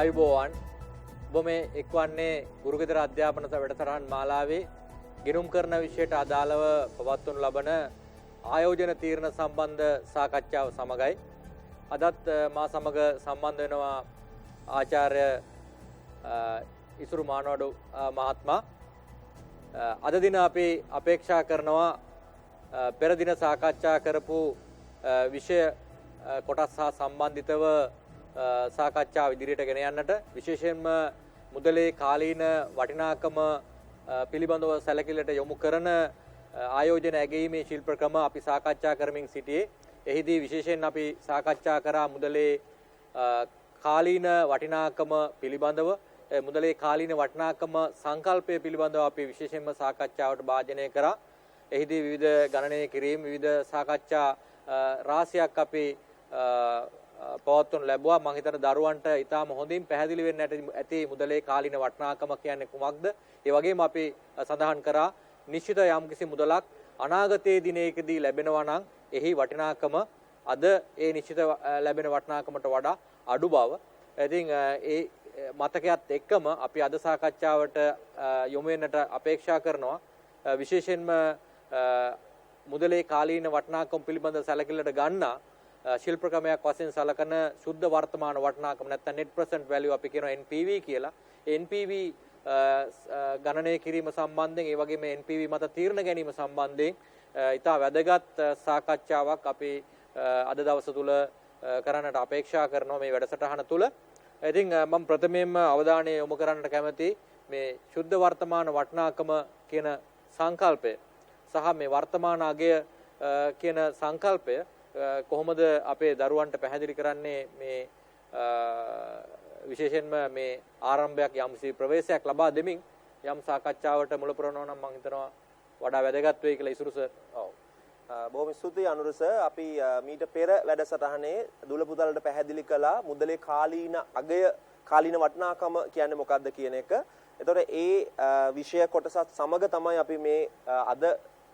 ආයුබෝවන් ඔබ මේ එක්වන්නේ ගුරුගෙදර අධ්‍යාපන වැඩසටහන් මාලාවේ ගෙනුම් කරන විෂයට අදාළව පවත්වනු ලබන ආයෝජන තීරණ සම්බන්ධ සාකච්ඡාව සමගයි. අදත් මා සමග සම්බන්ධ වෙනවා ආචාර්ය ඉසුරු මානවඩු මහත්මයා. අද දින අපි අපේක්ෂා කරනවා පෙර දින සාකච්ඡා කරපු විෂය කොටස් හා සම්බන්ධිතව සාකච්ඡාව ඉදිරියට ගෙන යන්නට, විශේෂයෙන්ම මුදලේ කාලීන වටිනාකම පිළිබඳව සැලකිල්ලට යොමු කරන ආයෝජන ඇගීමේ ශිල්ප ක්‍රම අපි සාකච්ඡා කරමින් සිටියේ. එහිදී විශේෂයෙන් අපි සාකච්ඡා කරා මුදලේ කාලීන වටිනාකම පිළිබඳව, මුදලේ කාලීන වටිනාකම සංකල්පය පිළිබඳව අපි විශේෂයෙන්ම සාකච්ඡාවට භාජනය කරා. එහිදී විවිධ ගණනය කිරීම, විවිධ සාකච්ඡා රාශියක් අපි පවත්වනු ලැබුවා. මම හිතන දරුවන්ට ඉතාම හොඳින් පැහැදිලි වෙන්න ඇති මුදලේ කාලීන වටිනාකම කියන්නේ කුමක්ද. ඒ වගේම අපි සඳහන් කරා නිශ්චිත යම්කිසි මුදලක් අනාගතයේ දිනයකදී ලැබෙනවා නම් එහි වටිනාකම අද ඒ නිශ්චිත ලැබෙන වටිනාකමට වඩා අඩු බව. ඉතින් ඒ මතකයත් එක්කම අපි අද සාකච්ඡාවට යොමු වෙන්නට අපේක්ෂා කරනවා විශේෂයෙන්ම මුදලේ කාලීන වටිනාකම පිළිබඳ සැලකිල්ලට ගන්නා ශිල්ප ක්‍රමයක් වශයෙන් සලකන සුද්ධ වර්තමාන වටිනාකම නැත්නම් net present value අපි කියනවා NPV කියලා. NPV ගණනය කිරීම සම්බන්ධයෙන්, ඒ වගේම NPV මත තීරණ ගැනීම සම්බන්ධයෙන් ඉතා වැදගත් සාකච්ඡාවක් අපි අද දවස තුල කරන්නට අපේක්ෂා කරනවා මේ වැඩසටහන තුල. ඉතින් මම ප්‍රථමයෙන්ම අවධානය යොමු කරන්නට කැමති මේ සුද්ධ වර්තමාන වටිනාකම කියන සංකල්පය සහ මේ වර්තමාන අගය කියන සංකල්පය කොහොමද අපේ දරුවන්ට පැහැදිලි කරන්නේ මේ විශේෂයෙන්ම මේ ආරම්භයක් යම්සි ප්‍රවේශයක් ලබා දෙමින් යම් සාකච්ඡාවට මුල පුරනවා නම් මම හිතනවා වඩා වැදගත් වෙයි කියලා ඉසුරු සර්. ඔව්. බොහොම ස්තුතියි අනුර සර්. අපි මීට පෙර වැඩසටහනේ දුල පුතලට පැහැදිලි කළා මුදලේ කාලීන අගය, කාලීන වටිනාකම කියන්නේ මොකක්ද කියන එක. එතකොට ඒ විෂය කොටසත් සමග තමයි අපි මේ අද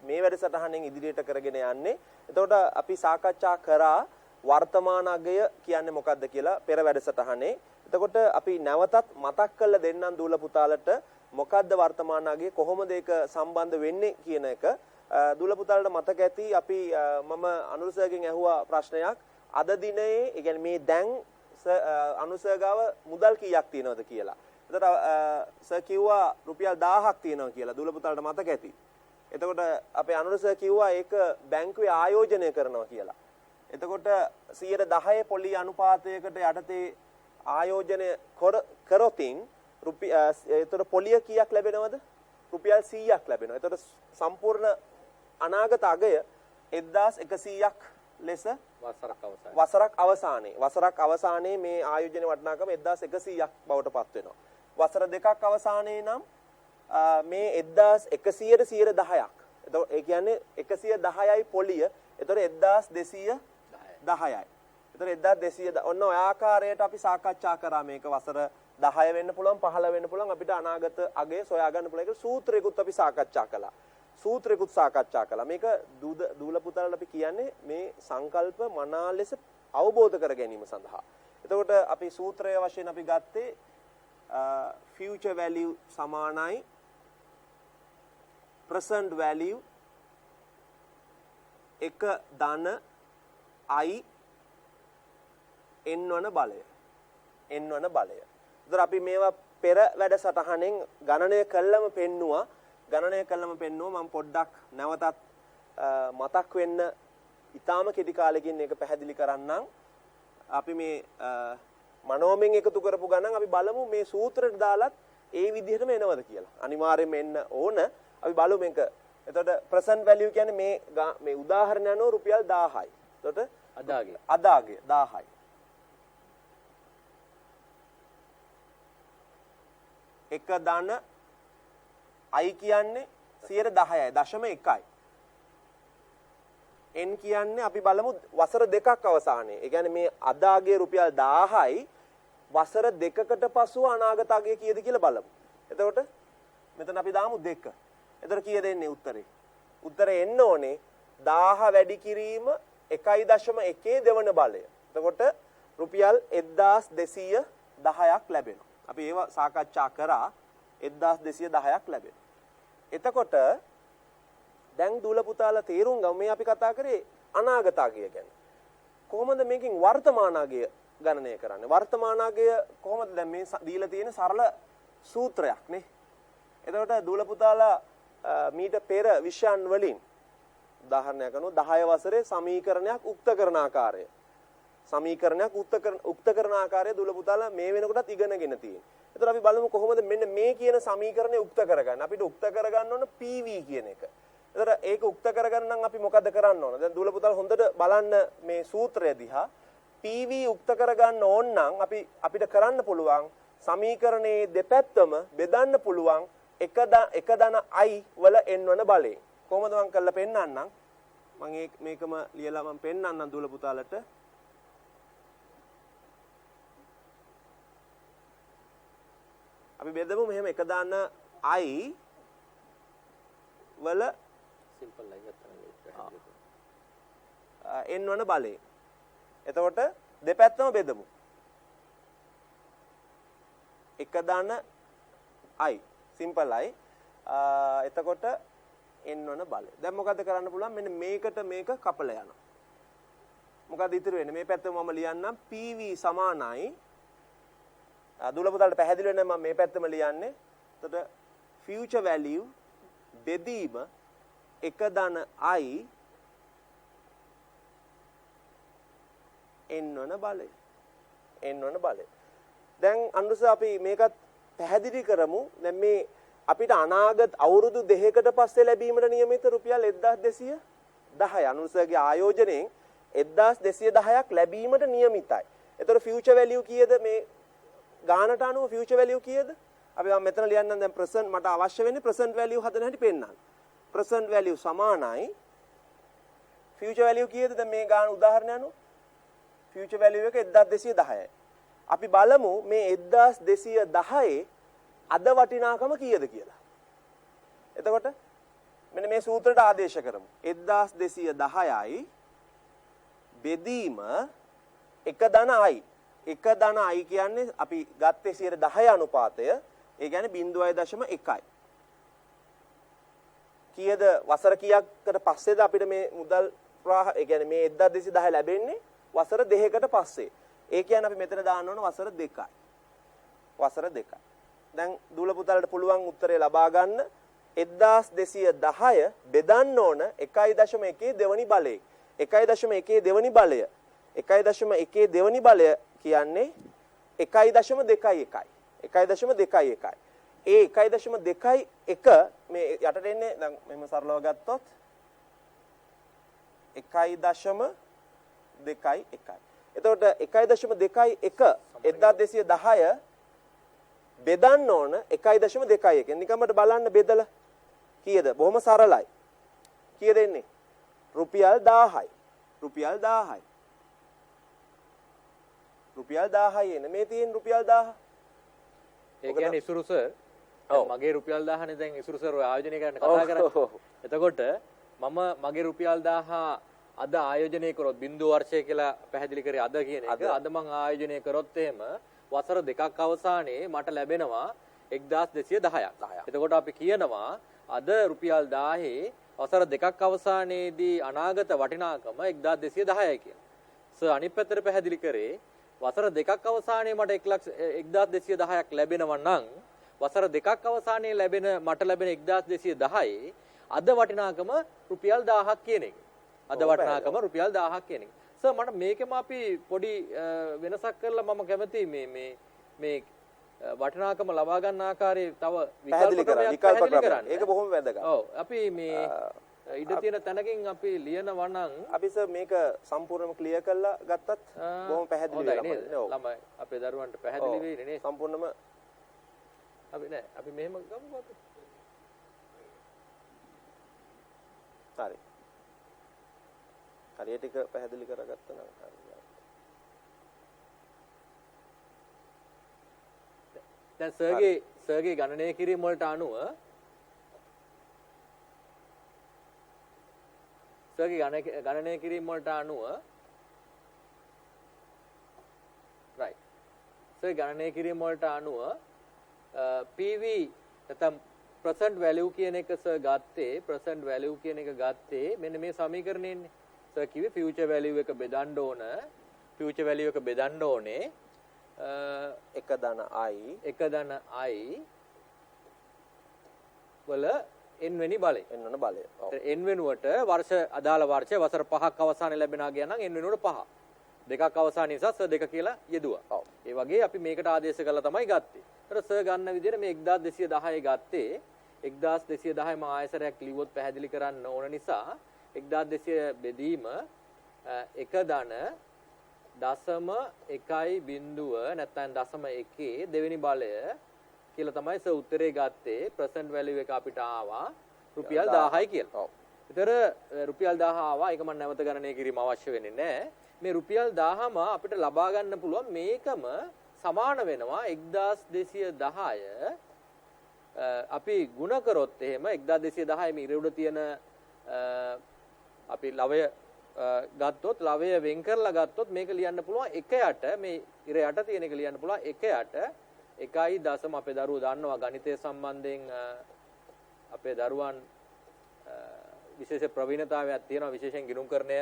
මේ වැඩසටහනෙන් ඉදිරියට කරගෙන යන්නේ. එතකොට අපි සාකච්ඡා කරා වර්තමාන අගය කියන්නේ මොකක්ද කියලා පෙර වැඩසටහනේ. එතකොට අපි නැවතත් මතක් කරලා දෙන්නම් දූල පුතාලට මොකක්ද වර්තමාන අගය, කොහොමද ඒක සම්බන්ධ වෙන්නේ කියන එක. දූල පුතාලට මතක ඇති අපි මම අනුසර්ගෙන් ඇහුවා ප්‍රශ්නයක්. අද දිනේ, ඒ කියන්නේ මේ දැන් අනුසර්ගාව මුදල් කීයක් තියෙනවද කියලා. එතකොට සර් කිව්වා රුපියල් 1000ක් තියෙනවා කියලා. දූල පුතාලට මතක ඇති. එතකොට අපේ අනුර සර් කිව්වා ඒක බැංකුවේ ආයෝජනය කරනවා කියලා. එතකොට 10% පොලි අනුපාතයකට යටතේ ආයෝජනය කරොතින් එතකොට පොලිය කීයක් ලැබෙනවද? රුපියල් 100ක් ලැබෙනවා. එතකොට සම්පූර්ණ අනාගත අගය 1100ක් ලෙස වසරක් අවසානයේ මේ ආයෝජන වටිනාකම 1100ක් බවට පත් වෙනවා. වසර දෙකක් අවසානයේ නම් මේ 1100ට 10%ක්. එතකොට ඒ කියන්නේ 110යි පොලිය. එතකොට 1210යි. එතකොට 1210 ඔන්න ඔය ආකාරයට අපි සාකච්ඡා කරා. මේක වසර 10 වෙන්න පුළුවන්, 15 වෙන්න පුළුවන්. අපිට අනාගත අගය සොයා ගන්න පුළුවන්. ඒක සූත්‍රයකුත් අපි සාකච්ඡා කළා. මේක දූල පුතාලට අපි කියන්නේ මේ සංකල්ප මනා ලෙස අවබෝධ කර ගැනීම සඳහා. එතකොට අපි සූත්‍රය වශයෙන් අපි ගත්තේ future value සමානයි present value එක ධන i n වන බලය. ඒතර අපි මේවා පෙර වැඩසටහනෙන් ගණනය කළම පෙන්නුවා. මම පොඩ්ඩක් නැවතත් මතක් වෙන්න ඊටාම කෙටි කාලෙකින් මේක පැහැදිලි කරන්නම්. අපි මේ මනෝමයෙන් එකතු කරපු ගණන් අපි බලමු මේ සූත්‍රයට දාලත් ඒ විදිහටම එනවද කියලා. අනිවාර්යයෙන්ම එන්න ඕන. අපි බලමු මේක. එතකොට present value කියන්නේ මේ උදාහරණ යනවා රුපියල් 1000යි. එතකොට අදාගේ 1000යි. එක ධන i කියන්නේ 10%යි, 0.1යි. n කියන්නේ අපි බලමු වසර දෙකක් අවසානයේ. ඒ කියන්නේ මේ අදාගේ රුපියල් 1000යි වසර දෙකකට පසුව අනාගත අගය කීයද කියලා බලමු. එතකොට මෙතන අපි දාමු 2. එතකොට කීයද එන්නේ උත්තරේ? උත්තරේ එන්න ඕනේ 1000 වැඩි කිරීම 1.1 දෙවන බලය. එතකොට රුපියල් 1210 10ක් ලැබෙනවා. අපි ඒව සාකච්ඡා කරා 1210ක් ලැබෙනවා. එතකොට දැන් දුල පුතාලා තේරුම් ගමු මේ අපි කතා කරේ අනාගත අගය ගැන. කොහොමද මේකෙන් වර්තමාන අගය ගණනය කරන්නේ? වර්තමාන අගය කොහොමද දැන් මේ දීලා තියෙන සරල සූත්‍රයක් නේ. එතකොට දුල පුතාලා මීට පෙර විෂයන් වලින් උදාහරණයක් ගන්නොත් 10 වසරේ සමීකරණයක් උක්ත කරන ආකාරය. සමීකරණයක් උක්ත කරන ආකාරය දුල පුතාලා මේ වෙනකොටත් ඉගෙනගෙන තියෙනවා. එතකොට අපි බලමු කොහොමද මෙන්න මේ කියන සමීකරණය උක්ත කරගන්න. අපිට උක්ත කරගන්න ඕන PV කියන එක. එතකොට ඒක උක්ත කරගන්න නම් අපි මොකද කරන්න ඕන? දැන් දුල පුතාලා හොඳට බලන්න මේ සූත්‍රය දිහා. PV උක්ත කරගන්න ඕන නම් අපිට කරන්න පුළුවන් සමීකරණයේ දෙපැත්තම බෙදන්න පුළුවන් එක ධන I වල n වන බලයෙන්. කොහොමද මම කරලා පෙන්නන්නම්? මම මේකම ලියලා මම පෙන්නන්නම් දුල පුතාලට. අපි බෙදමු මෙහෙම එක ධන I වල සිම්පල් ලයින් n වන බලයෙන්. එතකොට දෙපැත්තම බෙදමු. එක ධන I සිම්පල්යි. එතකොට n වන බලය. දැන් මොකද කරන්න පුළුවන්? මෙන්න මේකට මේක කපලා යනවා. මොකද ඉතුරු වෙන්නේ? මේ පැත්ත මම ලියන්නම් PV සමානයි. දුල පුතාලට පැහැදිලි වෙන්නේ මම මේ පැත්තම ලියන්නේ. එතකොට future value බෙදීම එක ධන I n වන බලය. n වන බලය. දැන් අනුස අපි මේකත් පැහැදිලි කරමු. දැන් මේ අපිට අනාගත අවුරුදු 2කට පස්සේ ලැබීමට නියමිත රුපියල් 1210 අනුසගේ ආයෝජනයෙන් 1210ක් ලැබීමට නියමිතයි. එතකොට ෆියුචර් වැලියු කීයද මේ ගානට අනුව ෆියුචර් වැලියු කීයද? අපි මම මෙතන ලියන්නම් දැන් ප්‍රසන්ට් මට අවශ්‍ය වෙන්නේ ප්‍රසන්ට් වැලියු හදන හැටි පෙන්නන්න. ප්‍රසන්ට් වැලියු සමානයි ෆියුචර් වැලියු කීයද? දැන් මේ ගාන උදාහරණය අනුව ෆියුචර් වැලියු එක 1210යි. අපි බලමු මේ 1210 අද වටිනාකම කීයද කියලා. එතකොට මෙන්න මේ සූත්‍රයට ආදේශ කරමු. 1210යි බෙදීම එක ධන I. එක ධන I කියන්නේ අපි ගත්තේ 10 අනුපාතය. ඒ කියන්නේ 0.1යි. කීයද වසර කීයකට පස්සේද අපිට මේ මුදල් ප්‍රවාහ ඒ කියන්නේ මේ 1210 ලැබෙන්නේ වසර 2කට පස්සේ. ඒ කියන්නේ අපි මෙතන දාන්න ඕන වසර 2යි. වසර 2යි. දැන් දුල පුතාලට පුළුවන් උත්තරේ ලබා ගන්න 1210 බෙදන්න ඕන 1.1 දෙවනි බලයෙන්. 1.1 දෙවනි බලය. 1.1 දෙවනි බලය කියන්නේ 1.21. 1.21. ඒ 1.21 මේ යටට එන්නේ දැන් මෙහෙම සරලව ගත්තොත් 1.21. එතකොට 1.21 1210 බෙදන්න ඕන 1.21. නිකම්මට බලන්න බෙදලා කීයද? බොහොම සරලයි. කීයද එන්නේ? රුපියල් 1000යි. රුපියල් 1000යි. රුපියල් 1000යි එන්නේ. මේ තියෙන රුපියල් 1000. ඒ කියන්නේ ඉසුරු සර් මගේ රුපියල් 1000නේ දැන් ඉසුරු සර් ඔය ආයෝජනය කරන්න කතා කරන්නේ. එතකොට මම මගේ රුපියල් 1000 අද ආයෝජනය කරොත් බින්දු වර්ෂය කියලා පැහැදිලි කරේ අද කියන එක. අද මම ආයෝජනය කරොත් එහෙම වසර දෙකක් අවසානයේ මට ලැබෙනවා 1210ක්. එතකොට අපි කියනවා අද රුපියල් 1000 වසර දෙකක් අවසානයේදී අනාගත වටිනාකම 1210යි කියලා. සර් අනිත් පැත්තට පැහැදිලි කරේ වසර දෙකක් අවසානයේ මට 1210ක් ලැබෙනවා නම් වසර දෙකක් අවසානයේ මට ලැබෙන 1210 අද වටිනාකම රුපියල් 1000ක් කියන එක. අද වටිනාකම රුපියල් 1000ක් කියන එක. සර් මට මේකෙම අපි පොඩි වෙනසක් කරලා මම කැමතියි මේ වටිනාකම ලබා ගන්න ආකාරයේ තව විකල්ප කරන්න. ඒක බොහොම වැදගත්. ඔව් අපි මේ ඉඩ තියෙන තැනකින් අපි ලියනවා නම් අපි සර් මේක සම්පූර්ණයෙන්ම ක්ලියර් කරලා ගත්තත් බොහොම පැහැදිලි වෙනවා. ළමයි අපේ දරුවන්ට පැහැදිලි වෙන්නේ නේ. සම්පූර්ණයෙන්ම අපි මෙහෙම ගමුකෝ අපි. හරි. හරියට ටික පැහැදිලි කරගත්තා නම් හරි. දැන් සර්ගේ ගණනය කිරීම වලට අනුව ගණනය කිරීම වලට අනුව right ගණනය කිරීම වලට අනුව PV නැත්නම් present value කියන එක සර් ගත්තේ present value කියන එක ගත්තේ මෙන්න මේ සමීකරණයෙන්නේ. සර් කිව්වේ future value එක බෙදන්න ඕන. future value එක බෙදන්න ඕනේ 1 ධන i වල n වෙනි බලය. n වන බලය. ඔව්. n වෙනුවට වර්ෂ අදාළ වර්ෂය වසර 5ක් අවසානයේ ලැබෙනා ගියා නම් n වෙනුවට 5. දෙකක් අවසාන නිසා සර් 2 කියලා යෙදුවා. ඔව්. ඒ වගේ අපි මේකට ආදේශ කරලා තමයි ගත්තේ. ඒතර සර් ගන්න විදිහට මේ 1210 ගත්තේ 1210 මා ආයසරයක් ලිව්වොත් පැහැදිලි කරන්න ඕන නිසා 1200 බෙදීම 1 ධන 0.1 නැත්නම් 0.1 දෙවෙනි බලය කියලා තමයි සර් උත්තරේ ගත්තේ. present value එක අපිට ආවා රුපියල් 1000යි කියලා. ඔව්. ඒතර රුපියල් 1000 ආවා. ඒක මම නැවත ගණනය කිරීම අවශ්‍ය වෙන්නේ නැහැ. මේ රුපියල් 1000ම අපිට ලබා ගන්න පුළුවන් මේකම සමාන වෙනවා 1210 අපි ಗುಣ කරොත් එහෙම 1210 මේ ඉර උඩ තියෙන අපි ලවය ගත්තොත් ලවය වෙන් කරලා ගත්තොත් මේක ලියන්න පුළුවන් 1යට මේ ඉර යට තියෙන එක ලියන්න පුළුවන් 1යට 1.0 අපේ දරුවෝ දන්නවා ගණිතය සම්බන්ධයෙන් අපේ දරුවන් විශේෂ ප්‍රවීණතාවයක් තියෙනවා විශේෂයෙන් ගිණුම්කරණය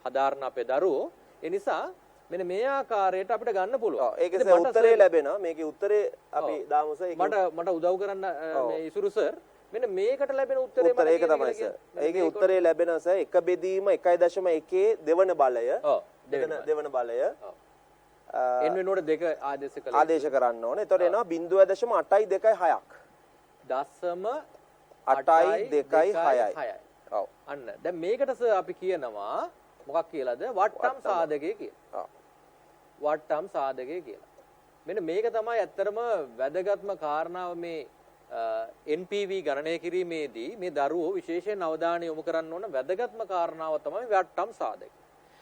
හදාරන අපේ දරුවෝ ඒ නිසා මෙන්න මේ ආකාරයට අපිට ගන්න පුළුවන්. ඔව් ඒකේ උත්තරේ ලැබෙනවා. මේකේ උත්තරේ අපි දාමු සර්. මට උදව් කරන්න මේ ඉසුරු සර්. මෙන්න මේකට ලැබෙන උත්තරේ මට ඒක තමයි සර්. ඒකේ උත්තරේ ලැබෙනවා සර්. 1 බෙදීම 1.1 දෙවන බලය. ඔව්. දෙවන බලය. ඔව්. n වෙනුවට 2 ආදේශ කළා. ආදේශ කරන්න ඕනේ. එතකොට එනවා 0.826ක්. 0.826යි. ඔව්. අන්න. දැන් මේකට සර් අපි කියනවා මොකක් කියලාද? වට්ටම් සාධකය කියලා. ඔව්. වට්ටම් සාධකය කියලා. මෙන්න මේක තමයි ඇත්තටම වැදගත්ම කාරණාව මේ NPV ගණනය කිරීමේදී මේ දරුවෝ විශේෂයෙන් අවධානය යොමු කරන්න ඕන වැදගත්ම කාරණාව තමයි වට්ටම් සාධකය.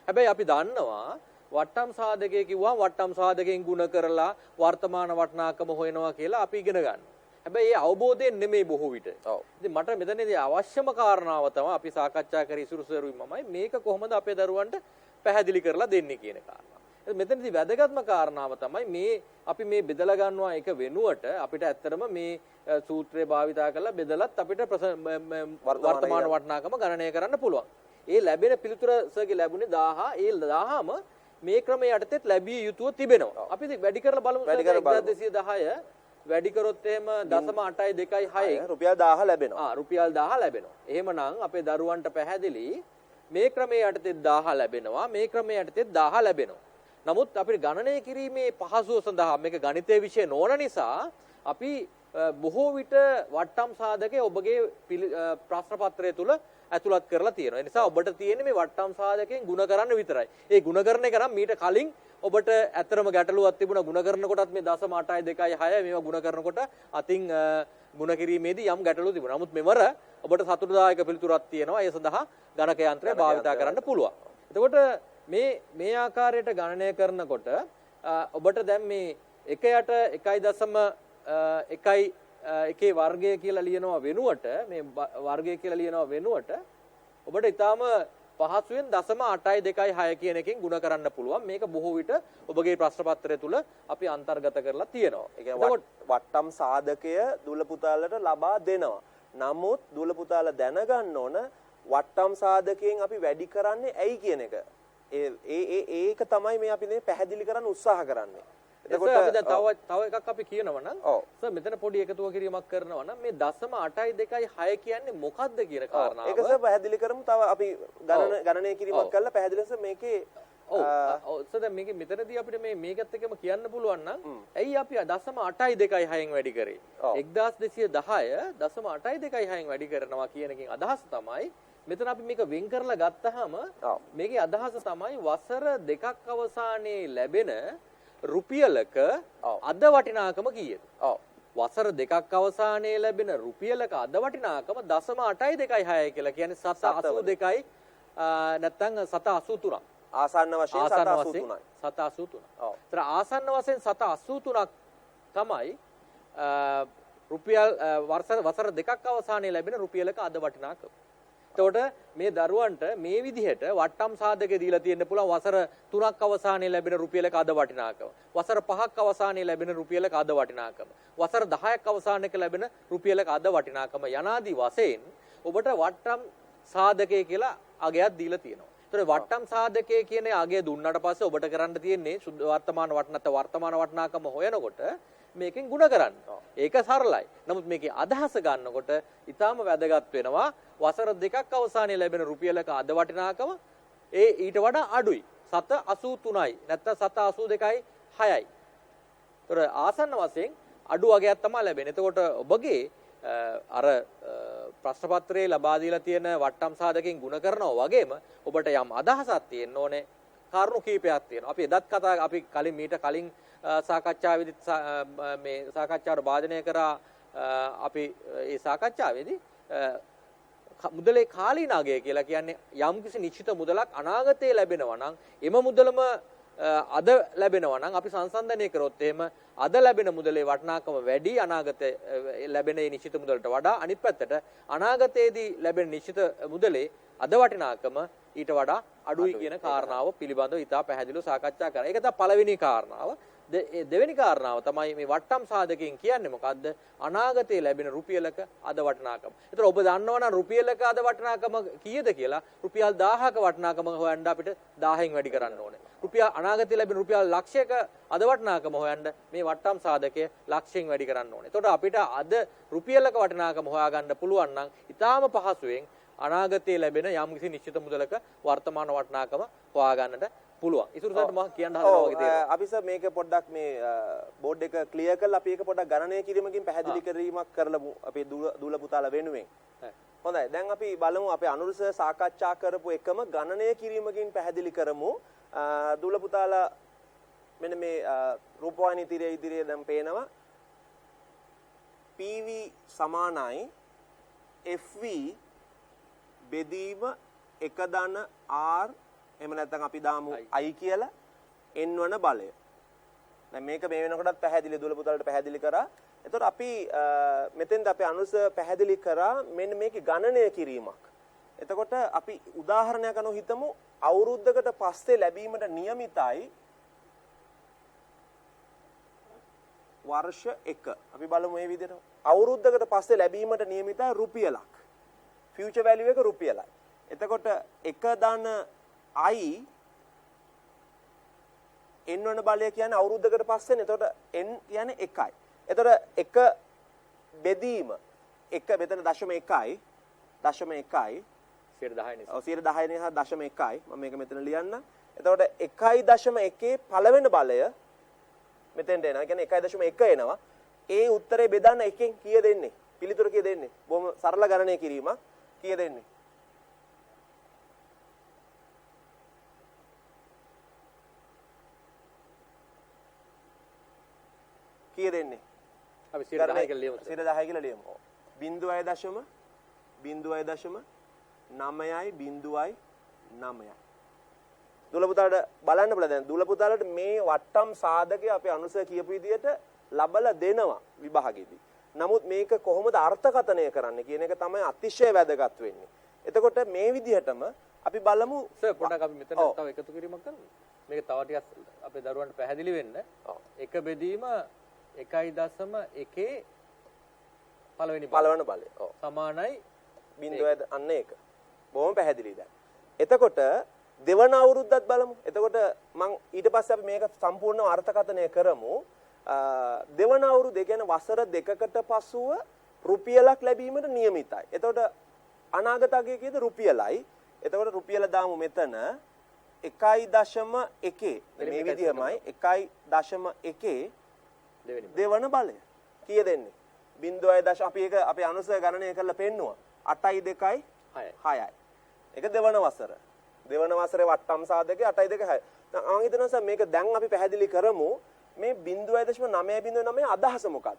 හැබැයි අපි දන්නවා වට්ටම් සාධකය කිව්වම වට්ටම් සාධකයෙන් ගුණ කරලා වර්තමාන වටිනාකම හොයනවා කියලා අපි ඉගෙන ගන්නවා. හැබැයි ඒ අවබෝධයෙන් නෙමෙයි බොහෝ විට. ඔව්. ඉතින් මට මෙතනදී අවශ්‍යම කාරණාව තමයි අපි සාකච්ඡා කරේ ඉසුරු සරුවීමමයි මේක කොහොමද අපේ දරුවන්ට පැහැදිලි කරලා දෙන්නේ කියන කාරණාව. මෙතනදී වැදගත්ම කාරණාව තමයි මේ අපි මේ බෙදලා ගන්නවා එක වෙනුවට අපිට ඇත්තටම මේ සූත්‍රය භාවිතා කරලා බෙදලත් අපිට වර්තමාන වටිනාකම ගණනය කරන්න පුළුවන්. ඒ ලැබෙන පිළිතුර සර්ගේ ලැබුණේ 1000. ඒ 1000ම මේ ක්‍රමයේ යටතේ ලැබිය යුතුව තිබෙනවා. අපි ඉතින් වැඩි කරලා බලමු 1210 වැඩි කරොත් එහෙම 0.826 රුපියල් 1000 ලැබෙනවා. රුපියල් 1000 ලැබෙනවා. එහෙමනම් අපේ දරුවන්ට පැහැදිලි මේ ක්‍රමයේ යටතේ 1000 ලැබෙනවා. මේ ක්‍රමයේ යටතේ 1000 ලැබෙනවා. නමුත් අපිට ගණනය කිරීමේ පහසුව සඳහා මේක ගණිතයේ විෂය නොවන නිසා අපි බොහෝ විට වට්ටම් සාධකයේ ඔබගේ ප්‍රශ්න පත්‍රය තුල ඇතුළත් කරලා තියෙනවා. ඒ නිසා ඔබට තියෙන්නේ මේ වට්ටම් සාධකයෙන් ಗುಣ කරන්න විතරයි. ඒ ಗುಣ කරන එක නම් මීට කලින් ඔබට ඇත්තරම ගැටලුවක් තිබුණා ಗುಣ කරනකොටත් මේ 0.826 මේවා ಗುಣ කරනකොට අතින් ಗುಣ කිරීමේදී යම් ගැටලු තිබුණා. නමුත් මෙවර ඔබට සතුටුදායක පිළිතුරක් තියෙනවා. ඒ සඳහා ගණක යන්ත්‍රය භාවිතා කරන්න පුළුවන්. එතකොට මේ ආකාරයට ගණනය කරනකොට ඔබට දැන් මේ 1යට 1.1 වර්ගය කියලා ලියනවා වෙනුවට මේ වර්ගය කියලා ලියනවා වෙනුවට ඔබට ඊටාම පහසුවෙන් 0.826 කියන එකෙන් ಗುಣ කරන්න පුළුවන්. මේක බොහෝ විට ඔබගේ ප්‍රශ්න පත්‍රය තුල අපි අන්තර්ගත කරලා තියෙනවා. ඒ කියන්නේ වට්ටම් සාධකය දුල පුතාලට ලබා දෙනවා. නමුත් දුල පුතාලා දැනගන්න ඕන වට්ටම් සාධකයෙන් අපි වැඩි කරන්නේ ඇයි කියන එක. ඒක තමයි මේ අපි මේ පැහැදිලි කරන්න උත්සාහ කරන්නේ. එතකොට අපි දැන් තව එකක් අපි කියනවා නම් සර් මෙතන පොඩි එකතුව කිරීමක් කරනවා නම් මේ 0.826 කියන්නේ මොකක්ද කියන කාරණාව. ඒක සර් පැහැදිලි කරමු. තව අපි ගණනය කිරීමක් කරලා පැහැදිලි සර් මේකේ සර් දැන් මේකේ මෙතනදී අපිට මේකත් එක්කම කියන්න පුළුවන් නම් ඇයි අපි 0.826න් වැඩි කරේ? 1210 0.826න් වැඩි කරනවා කියන එකෙන් අදහස තමයි මෙතන අපි මේක වෙන් කරලා ගත්තාම මේකේ අදහස තමයි වසර දෙකක් අවසානයේ ලැබෙන රුපියලක අද වටිනාකම කීයද? වසර දෙකක් අවසානයේ ලැබෙන රුපියලක අද වටිනාකම 0.826 කියලා කියන්නේ 782යි නැත්නම් 783ක්. ආසන්න වශයෙන් 783යි. 783. ඔව්. ඒතර ආසන්න වශයෙන් 783ක් තමයි රුපියල් වසර දෙකක් අවසානයේ ලැබෙන රුපියලක අද වටිනාකම. එතකොට මේ දරුවන්ට මේ විදිහට වට්ටම් සාධකේ දීලා තියෙන්න පුළුවන් වසර 3ක් අවසානයේ ලැබෙන රුපියලක අද වටිනාකම. වසර 5ක් අවසානයේ ලැබෙන රුපියලක අද වටිනාකම. වසර 10ක් අවසානයක ලැබෙන රුපියලක අද වටිනාකම යනාදී වශයෙන් ඔබට වට්ටම් සාධකය කියලා අගයක් දීලා තියෙනවා. ඒතර වට්ටම් සාධකය කියන අගය දුන්නාට පස්සේ ඔබට කරන්න තියෙන්නේ වර්තමාන වටිනාකම හොයනකොට මේකෙන් ಗುಣ කරන්න. ඒක සරලයි. නමුත් මේකේ අදහස ගන්නකොට ඊටාම වැදගත් වෙනවා වසර 2ක් අවසානයේ ලැබෙන රුපියලක අද වටිනාකම ඊට වඩා අඩුයි. 783යි නැත්නම් 782යි 6යි. ඒතර ආසන්න වශයෙන් අඩු වගයක් තමයි ලැබෙන්නේ. එතකොට ඔබගේ අර ප්‍රශ්න පත්‍රයේ ලබා දීලා තියෙන වට්ටම් සාධකයෙන් ಗುಣ කරනවා වගේම ඔබට යම් අදහසක් තියෙන්න ඕනේ. කාරණු කීපයක් තියෙනවා. අපි එදත් අපි මීට කලින් සාකච්ඡාවේදී මේ සාකච්ඡාවට භාජනය කරා අපි ඒ සාකච්ඡාවේදී මුදලේ කාලීන අගය කියලා කියන්නේ යම් කිසි නිශ්චිත මුදලක් අනාගතයේ ලැබෙනවා නම් එම මුදලම අද ලැබෙනවා නම් අපි සංසන්දනය කරොත් එහෙම අද ලැබෙන මුදලේ වටිනාකම වැඩි අනාගතයේ ලැබෙන නිශ්චිත මුදලට වඩා අනිත් පැත්තට අනාගතයේදී ලැබෙන නිශ්චිත මුදලේ අද වටිනාකම ඊට වඩා අඩුයි කියන කාරණාව පිළිබඳව ඉතා පැහැදිලිව සාකච්ඡා කරා. ඒක තමයි පළවෙනි කාරණාව. දෙවෙනි කාරණාව තමයි මේ වට්ටම් සාධකයෙන් කියන්නේ මොකද්ද? අනාගතයේ ලැබෙන රුපියලක අද වටිනාකම. ඒතර ඔබ දන්නවනම් රුපියලක අද වටිනාකම කීයද කියලා රුපියල් 1000ක වටිනාකම හොයන්න අපිට 1000න් වැඩි කරන්න ඕනේ. අනාගතයේ ලැබෙන රුපියල් ලක්ෂයක අද වටිනාකම හොයන්න මේ වට්ටම් සාධකය ලක්ෂයෙන් වැඩි කරන්න ඕනේ. එතකොට අපිට අද රුපියලක වටිනාකම හොයාගන්න පුළුවන් නම් ඊටාම පහසුවෙන් අනාගතයේ ලැබෙන යම්කිසි නිශ්චිත මුදලක වර්තමාන වටිනාකම හොයාගන්නට පුළුවන්. ඉතුරුසට මම කියන්න හදනවා වගේ දේවල්. අපි සර් මේක පොඩ්ඩක් මේ බෝඩ් එක ක්ලියර් කරලා අපි ඒක පොඩ්ඩක් ගණනය කිරීමකින් පැහැදිලි කිරීමක් කරලා අපේ දූල පුතාලා වෙනුවෙන්. හොඳයි. දැන් අපි බලමු අපේ අනුර සර් සාකච්ඡා කරපු එකම ගණනය කිරීමකින් පැහැදිලි කරමු. දූල පුතාලා මෙන්න මේ රූපවාහිනී තිරය ඉදිරියේ දැන් පේනවා PV සමානයි FV බෙදීම 1 ධන R එහෙම නැත්නම් අපි දාමු I කියලා n වන බලය. දැන් මේක මේ වෙනකොටත් පැහැදිලි දුල පුතාලට පැහැදිලි කරා. එතකොට අපි මෙතෙන්ද අපේ අනුස පැහැදිලි කරා මෙන්න මේකේ ගණනය කිරීමක්. එතකොට අපි උදාහරණයක් අනුව හිතමු අවුරුද්දකට පස්සේ ලැබීමට නියමිතයි වර්ෂ 1. අපි බලමු මේ විදිහට. අවුරුද්දකට පස්සේ ලැබීමට නියමිතයි රුපියලක්. ෆියුචර් වැලියු එක රුපියලයි. එතකොට 1 ධන I n වන බලය කියන්නේ අවුරුද්දකට පස්සේනේ. එතකොට n කියන්නේ 1යි. එතකොට 1 බෙදීම 1 මෙතන 0.1යි 0.1යි 10 නිසා. ඔව් 10 නිසා 0.1යි. මම මේක මෙතන ලියන්න. එතකොට 1.1 පළවෙනි බලය මෙතෙන්ට එනවා. කියන්නේ 1.1 එනවා. ඒ උත්තරේ බෙදන්න එකෙන් කීය දෙන්නේ? පිළිතුර කීය දෙන්නේ? බොහොම සරල ගණනය කිරීමක්. කීය දෙන්නේ? කීය දෙන්නේ? අපි 10 කියලා ලියමු. 10 කියලා ලියමු. 0.9යි. දුල පුතාලට බලන්න බලා දැන් දුල පුතාලට මේ වට්ටම් සාධකය අපේ අනුසය කියපු විදිහට ලබලා දෙනවා විභාගෙදී. නමුත් මේක කොහොමද අර්ථකථනය කරන්නේ කියන එක තමයි අතිශය වැදගත් වෙන්නේ. එතකොට මේ විදිහටම අපි බලමු සර් පොඩ්ඩක් අපි මෙතන තව එකතු කිරීමක් කරමු. මේක තව ටිකක් අපේ දරුවන්ට පැහැදිලි වෙන්න. එක බෙදීම 1.1 පළවෙනි බලය. සමානයි 0 අන්න ඒක. බොහොම පැහැදිලි දැන්. එතකොට දෙවන අවුරුද්දත් බලමු. එතකොට මම ඊට පස්සේ අපි මේක සම්පූර්ණව අර්ථකථනය කරමු. දෙවන අවුරුද්ද කියන්නේ වසර 2කට පසුව රුපියලක් ලැබීමට නියමිතයි. එතකොට අනාගත අගය කීයද රුපියලයි. එතකොට රුපියල දාමු මෙතන 1.1 මේ විදිහමයි 1.1 දෙවන බලය. කීය දෙන්නේ? 0. අපි ඒක අපේ අනුසය ගණනය කරලා පෙන්නුවා. 8යි 2යි 6යි. ඒක දෙවන වසර. දෙවන වසරේ වට්ටම් සාධකේ 8යි 2යි 6යි. දැන් මම හිතනවා මේක දැන් අපි පැහැදිලි කරමු. මේ 0.9 අදහස මොකක්ද?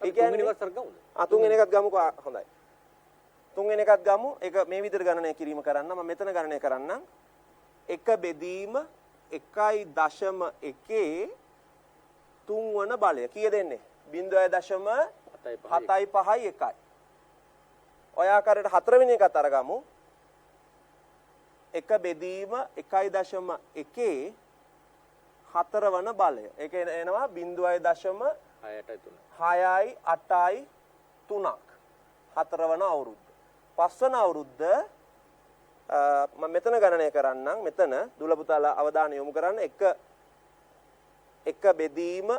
ඒ කියන්නේ තුන්වෙනි වසර ගමුද? තුන්වෙනි එකත් ගමුකෝ. හොඳයි. තුන්වෙනි එකත් ගමු. ඒක මේ විදිහට ගණනය කිරීම කරන්න. මම මෙතන ගණනය කරන්නම්. 1 බෙදීම 1.1 තුන්වන බලය. කීය දෙන්නේ? 0.751යි. ඔය ආකාරයට හතරවෙනි එකත් අරගමු. 1 බෙදීම 1.1 4 වන බලය. ඒක එනවා 0.6 8යි 3ක්. 4 වන අවුරුද්ද. 5 වන අවුරුද්ද මම මෙතන ගණනය කරන්නම්. මෙතන දුල පුතාලා අවධානය යොමු කරන්න. 1 බෙදීම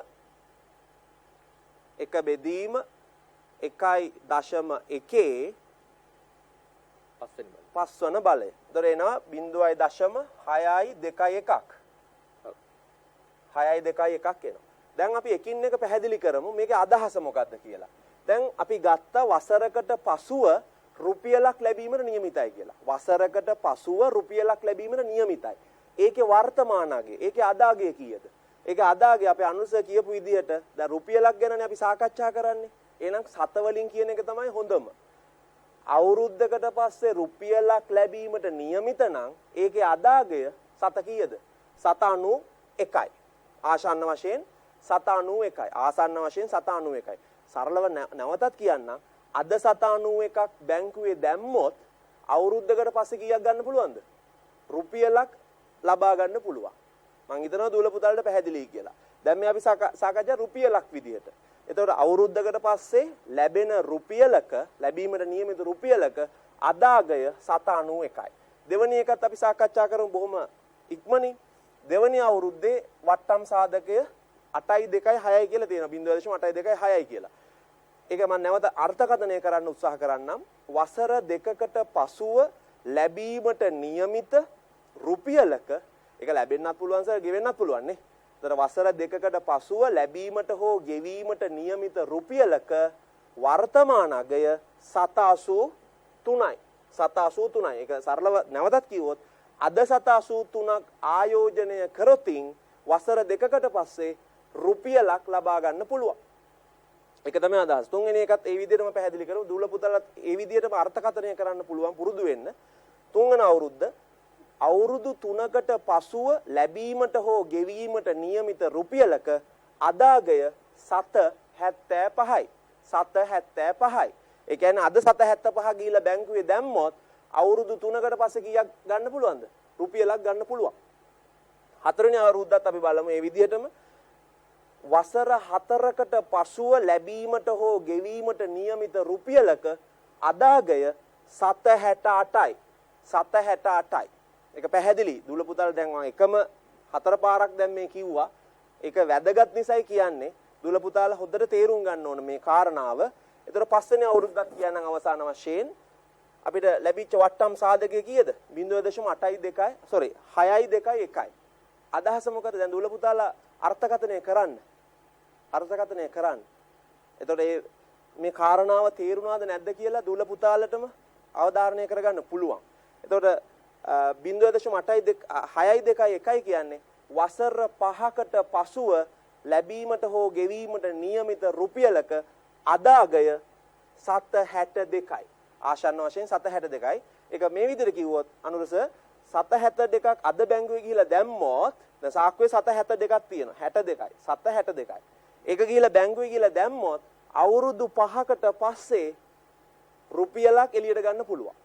1.1 පස්වන බලය. එතකොට එනවා 0.6.2.1ක්. 6.2.1ක් එනවා. දැන් අපි එකින් එක පැහැදිලි කරමු මේකේ අදහස මොකක්ද කියලා. දැන් අපි ගත්ත වසරකට පසුව රුපියලක් ලැබීමට නියමිතයි කියලා. වසරකට පසුව රුපියලක් ලැබීමට නියමිතයි. ඒකේ වර්තමාන අගය, ඒකේ අදාගය කීයද? ඒකේ අදාගය අපේ අනුසය කියපු විදිහට දැන් රුපියලක් ගැනනේ අපි සාකච්ඡා කරන්නේ. එහෙනම් සත වලින් කියන එක තමයි හොඳම. අවුරුද්දකට පස්සේ රුපියලක් ලැබීමට නියමිත නම් ඒකේ අදාගය සත කීයද? 791යි. ආසන්න වශයෙන් 791යි. ආසන්න වශයෙන් 791යි. සරලව නැවතත් කියන්නම්. අද 791ක් බැංකුවේ දැම්මොත් අවුරුද්දකට පස්සේ කීයක් ගන්න පුළුවන්ද? රුපියලක් ලබා ගන්න පුළුවන්. මම හිතනවා දුල පුතාලට පැහැදිලි කියලා. දැන් මේ අපි සාකච්ඡා රුපියලක් විදියට. එතකොට අවුරුද්දකට පස්සේ ලැබෙන රුපියලක ලැබීමට නියමිත රුපියලක අදාගය 791යි. දෙවැනි එකත් අපි සාකච්ඡා කරමු බොහොම ඉක්මනින්. දෙවැනි අවුරුද්දේ වට්ටම් සාධකය 8.2.6යි කියලා තියෙනවා. 0.8.2.6යි කියලා. ඒක මම නැවත අර්ථකථනය කරන්න උත්සාහ කරන්නම්. වසර දෙකකට පසුව ලැබීමට නියමිත රුපියලක ඒක ලැබෙන්නත් පුළුවන් සර් ගෙවෙන්නත් පුළුවන් නේ. ඒතර වසර දෙකකට පසුව ලැබීමට හෝ ගෙවීමට නියමිත රුපියලක වර්තමාන අගය 783යි. 783යි. ඒක සරලව නැවතත් කිව්වොත් අද 783ක් ආයෝජනය කරොතින් වසර දෙකකට පස්සේ රුපියලක් ලබා ගන්න පුළුවන්. ඒක තමයි අදහස්. තුන්වෙනි එකත් ඒ විදිහටම පැහැදිලි කරමු. දුල පුතාලත් ඒ විදිහටම අර්ථකථනය කරන්න පුළුවන් පුරුදු වෙන්න. තුන්වෙනි අවුරුදු 3කට පසුව ලැබීමට හෝ ගෙවීමට නියමිත රුපියලක අදාගය 775යි. 775යි. ඒ කියන්නේ අද 775 ගිහිල්ලා බැංකුවේ දැම්මොත් අවුරුදු 3කට පස්සේ කීයක් ගන්න පුළුවන්ද? රුපියලක් ගන්න පුළුවන්. හතරවෙනි අවුරුද්දත් අපි බලමු මේ විදිහටම. වසර 4කට පසුව ලැබීමට හෝ ගෙවීමට නියමිත රුපියලක අදාගය 768යි. 768යි. ඒක පැහැදිලි. දුල පුතාලා දැන් මම එකම 4 පාරක් දැන් මේ කිව්වා. ඒක වැදගත් නිසායි කියන්නේ. දුල පුතාලා හොඳට තේරුම් ගන්න ඕන මේ කාරණාව. ඒතර පස්වෙනි අවුරුද්දක් කියනනම් අවසාන වශයෙන් අපිට ලැබිච්ච වට්ටම් සාධකය කීයද? 6.2.1යි. අදහස මොකද? දැන් දුල පුතාලා අර්ථකථනය කරන්න. එතකොට මේ කාරණාව තේරුණාද නැද්ද කියලා දුල පුතාලටම අවධාරණය කරගන්න පුළුවන්. එතකොට 0.6.2.1 කියන්නේ වසර 5කට පසුව ලැබීමට හෝ ගෙවීමට නියමිත රුපියලක අදාගය 762යි. ආසන්න වශයෙන් 762යි. ඒක මේ විදිහට කිව්වොත් අනුරස 762ක් අද බැංකුවේ ගිහිලා දැම්මොත් දැන් සාක්කුවේ 762ක් තියෙනවා. 62යි. 762යි. ඒක ගිහිලා බැංකුවේ ගිහිලා දැම්මොත් අවුරුදු 5කට පස්සේ රුපියලක් එළියට ගන්න පුළුවන්.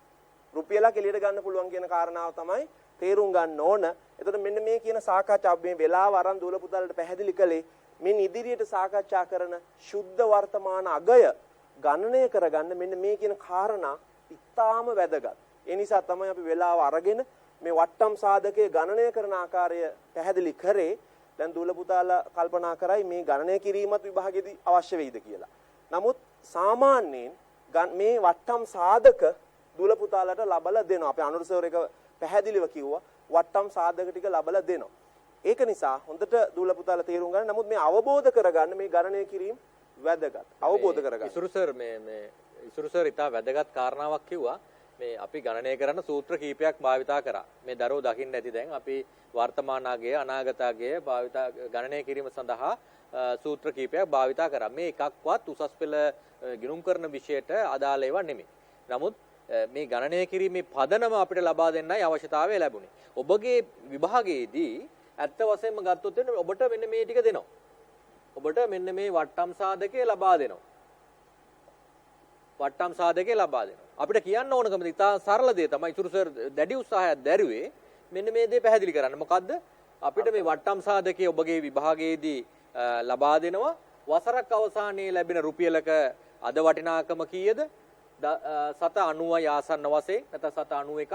රුපියලක් එළියට ගන්න පුළුවන් කියන කාරණාව තමයි තේරුම් ගන්න ඕන. එතකොට මෙන්න මේ කියන සාකච්ඡාව මේ වෙලාව අරන් දුල පුතාලට පැහැදිලි කළේ මින් ඉදිරියට සාකච්ඡා කරන ශුද්ධ වර්තමාන අගය ගණනය කරගන්න මෙන්න මේ කියන කාරණා ඉතාම වැදගත්. ඒ නිසා තමයි අපි වෙලාව අරගෙන මේ වට්ටම් සාධකයේ ගණනය කරන ආකාරය පැහැදිලි කරේ. දැන් දුල පුතාලා කල්පනා කරයි මේ ගණනය කිරීමත් විභාගෙදී අවශ්‍ය වෙයිද කියලා. නමුත් සාමාන්‍යයෙන් මේ වට්ටම් සාධක දුල පුතාලට ලබලා දෙනවා. අපි අනුරසවර එක පැහැදිලිව කිව්වා වට්ටම් සාධක ටික ලබලා දෙනවා. ඒක නිසා හොඳට දුල පුතාලා තේරුම් ගන්න. නමුත් මේ අවබෝධ කරගන්න මේ ගණනය කිරීම වැදගත්. අවබෝධ කරගන්න. ඉසුරු සර් ඉතා වැදගත් කාරණාවක් කිව්වා. මේ අපි ගණනය කරන සූත්‍ර කීපයක් භාවිතා කරා. මේ දරුවෝ දකින්න ඇති දැන් අපි වර්තමාන අගය අනාගත අගය භාවිතා ගණනය කිරීම සඳහා සූත්‍ර කීපයක් භාවිතා කරා. මේ එකක්වත් උසස් පෙළ ගිණුම් කරන විෂයට අදාළ ඒවා නෙමෙයි. නමුත් මේ ගණනය කිරීමේ පදනම අපිට ලබා දෙන්නයි අවශ්‍යතාවය ලැබුණේ. ඔබගේ විභාගයේදී ඇත්ත වශයෙන්ම ගත්තොත් ඔබට මෙන්න මේ ටික දෙනවා. ඔබට මෙන්න මේ වට්ටම් සාධකය ලබා දෙනවා. අපිට කියන්න ඕනකම ඉතා සරල දේ තමයි ඉතුරු සර් දැඩි උත්සාහයක් දැරුවේ මෙන්න මේ දේ පැහැදිලි කරන්න. මොකද්ද? අපිට මේ වට්ටම් සාධකයේ ඔබගේ විභාගයේදී ලබා දෙනවා වසරක් අවසානයේ ලැබෙන රුපියලක අද වටිනාකම කීයද? 790 ආසන්න වශයෙන් නැත්නම් 791ක්.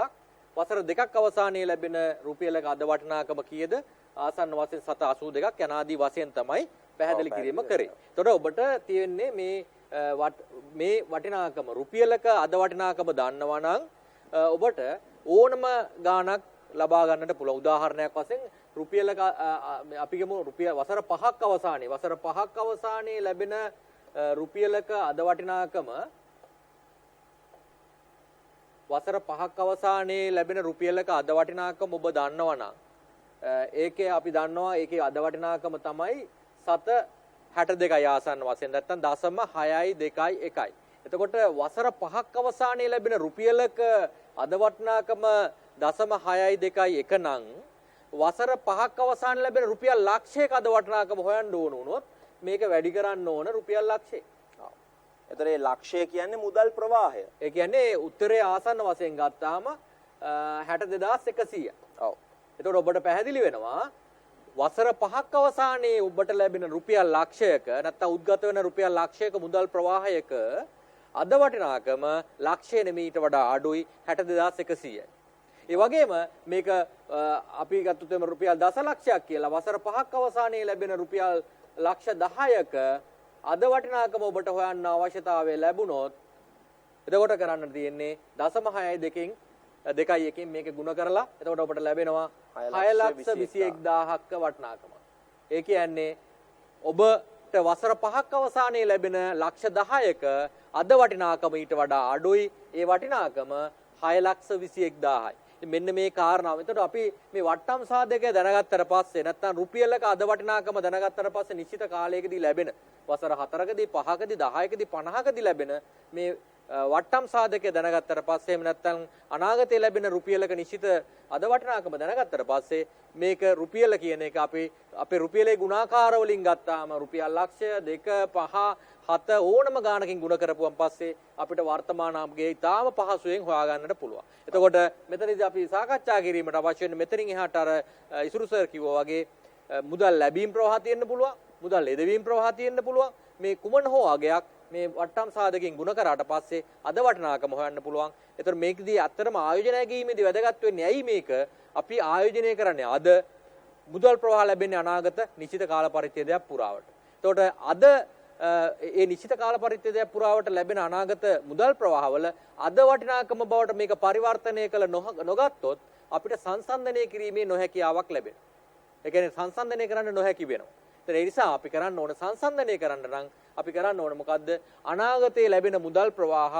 වසර දෙකක් අවසානයේ ලැබෙන රුපියලක අද වටිනාකම කීයද? ආසන්න වශයෙන් 782ක් යනාදී වශයෙන් තමයි පැහැදිලි කිරීම කරේ. එතකොට ඔබට තියෙන්නේ මේ වටිනාකම රුපියලක අද වටිනාකම දන්නවා නම් ඔබට ඕනම ගාණක් ලබා ගන්නට පුළුවන්. උදාහරණයක් වශයෙන් රුපියලක අපි ගමු රුපියල් වසර 5ක් අවසානයේ ලැබෙන රුපියලක අද වටිනාකම වසර 5ක් අවසානයේ ලැබෙන රුපියලක අද වටිනාකම ඔබ දන්නවා නම් ඒකේ අපි දන්නවා ඒකේ අද වටිනාකම තමයි 7.62 ආසන්න වශයෙන් නැත්නම් 0.621යි. එතකොට වසර 5ක් අවසානයේ ලැබෙන රුපියලක අද වටිනාකම 0.621 නම් වසර 5ක් අවසානයේ ලැබෙන රුපියල් ලක්ෂයක අද වටිනාකම හොයන්න ඕන වුණොත් මේක වැඩි කරන්න ඕන රුපියල් ලක්ෂය. එතකොට මේ ලක්ෂය කියන්නේ මුදල් ප්‍රවාහය. ඒ කියන්නේ උත්තරේ ආසන්න වශයෙන් ගත්තාම 62100. ඔව්. එතකොට ඔබට පැහැදිලි වෙනවා වසර 5ක් අවසානයේ ඔබට ලැබෙන රුපියල් ලක්ෂයක නැත්නම් උද්ගත වෙන රුපියල් ලක්ෂයක මුදල් ප්‍රවාහයක අද වටිනාකම ලක්ෂය නෙමෙයිට වඩා අඩුයි 62100යි. ඒ වගේම මේක අපි ගත්තොත් එම රුපියල් දසලක්ෂයක් කියලා වසර 5ක් අවසානයේ ලැබෙන රුපියල් ලක්ෂ 10ක අද වටිනාකම ඔබට හොයන්න අවශ්‍යතාවය ලැබුණොත් එතකොට කරන්න තියෙන්නේ 0.62කින් මේක ගුණ කරලා එතකොට ඔබට ලැබෙනවා 6,21,000ක වටිනාකම. ඒ කියන්නේ ඔබට වසර 5ක් අවසානයේ ලැබෙන ලක්ෂ 10ක අද වටිනාකම ඊට වඩා අඩුයි. ඒ වටිනාකම 6,21,000යි. මෙන්න මේ කාරණාව. එතකොට අපි මේ වට්ටම් සාධකය දැනගත්තට පස්සේ නැත්නම් රුපියලක අද වටිනාකම දැනගත්තට පස්සේ නිශ්චිත කාලයකදී ලැබෙන වසර 4කදී 5කදී 10කදී 50කදී ලැබෙන මේ වට්ටම් සාධකය දැනගත්තට පස්සේ එහෙම නැත්නම් අනාගතයේ ලැබෙන රුපියලක නිශ්චිත අද වටිනාකම දැනගත්තට පස්සේ මේක රුපියල කියන එක අපේ රුපියලේ ගුණාකාර වලින් ගත්තාම රුපියල් ලක්ෂය 2 5 7 ඕනම ගානකින් ගුණ කරපුවන් පස්සේ අපිට වර්තමාන අංගයේ ඊටාම පහසුවෙන් හොයාගන්නට පුළුවන්. එතකොට මෙතනදී අපි සාකච්ඡා කිරීමට අවශ්‍ය වෙන මෙතනින් එහාට අර ඉසුරු සර් කිව්වා වගේ මුදල් ලැබීම් ප්‍රවාහ තියෙන්න පුළුවන්, මුදල් ලැබීම් ප්‍රවාහ තියෙන්න පුළුවන්. මේ කුමන හෝ අගයක් මේ වට්ටම් සාධකයෙන් ගුණ කරාට පස්සේ අද වටිනාකම හොයන්න පුළුවන්. එතකොට මේකදී අත්‍තරම ආයෝජනය කිරීමේදී වැදගත් වෙන්නේ ඇයි මේක? අපි ආයෝජනය කරන්නේ අද මුදල් ප්‍රවාහ ලැබෙන්නේ අනාගත නිශ්චිත කාල පරිච්ඡේදයක් පුරාවට. එතකොට අද ඒ නිශ්චිත කාල පරිච්ඡේදයක් පුරාවට ලැබෙන අනාගත මුදල් ප්‍රවාහවල අද වටිනාකම බවට මේක පරිවර්තනය කළ නොගත්තොත් අපිට සංසන්දනය කිරීමේ නොහැකියාවක් ලැබෙනවා. ඒ කියන්නේ සංසන්දනය කරන්න නොහැකි වෙනවා. ඒ නිසා අපි කරන්න ඕන සංසන්දනය කරන්න නම් අපි කරන්න ඕන මොකද්ද? අනාගතයේ ලැබෙන මුදල් ප්‍රවාහ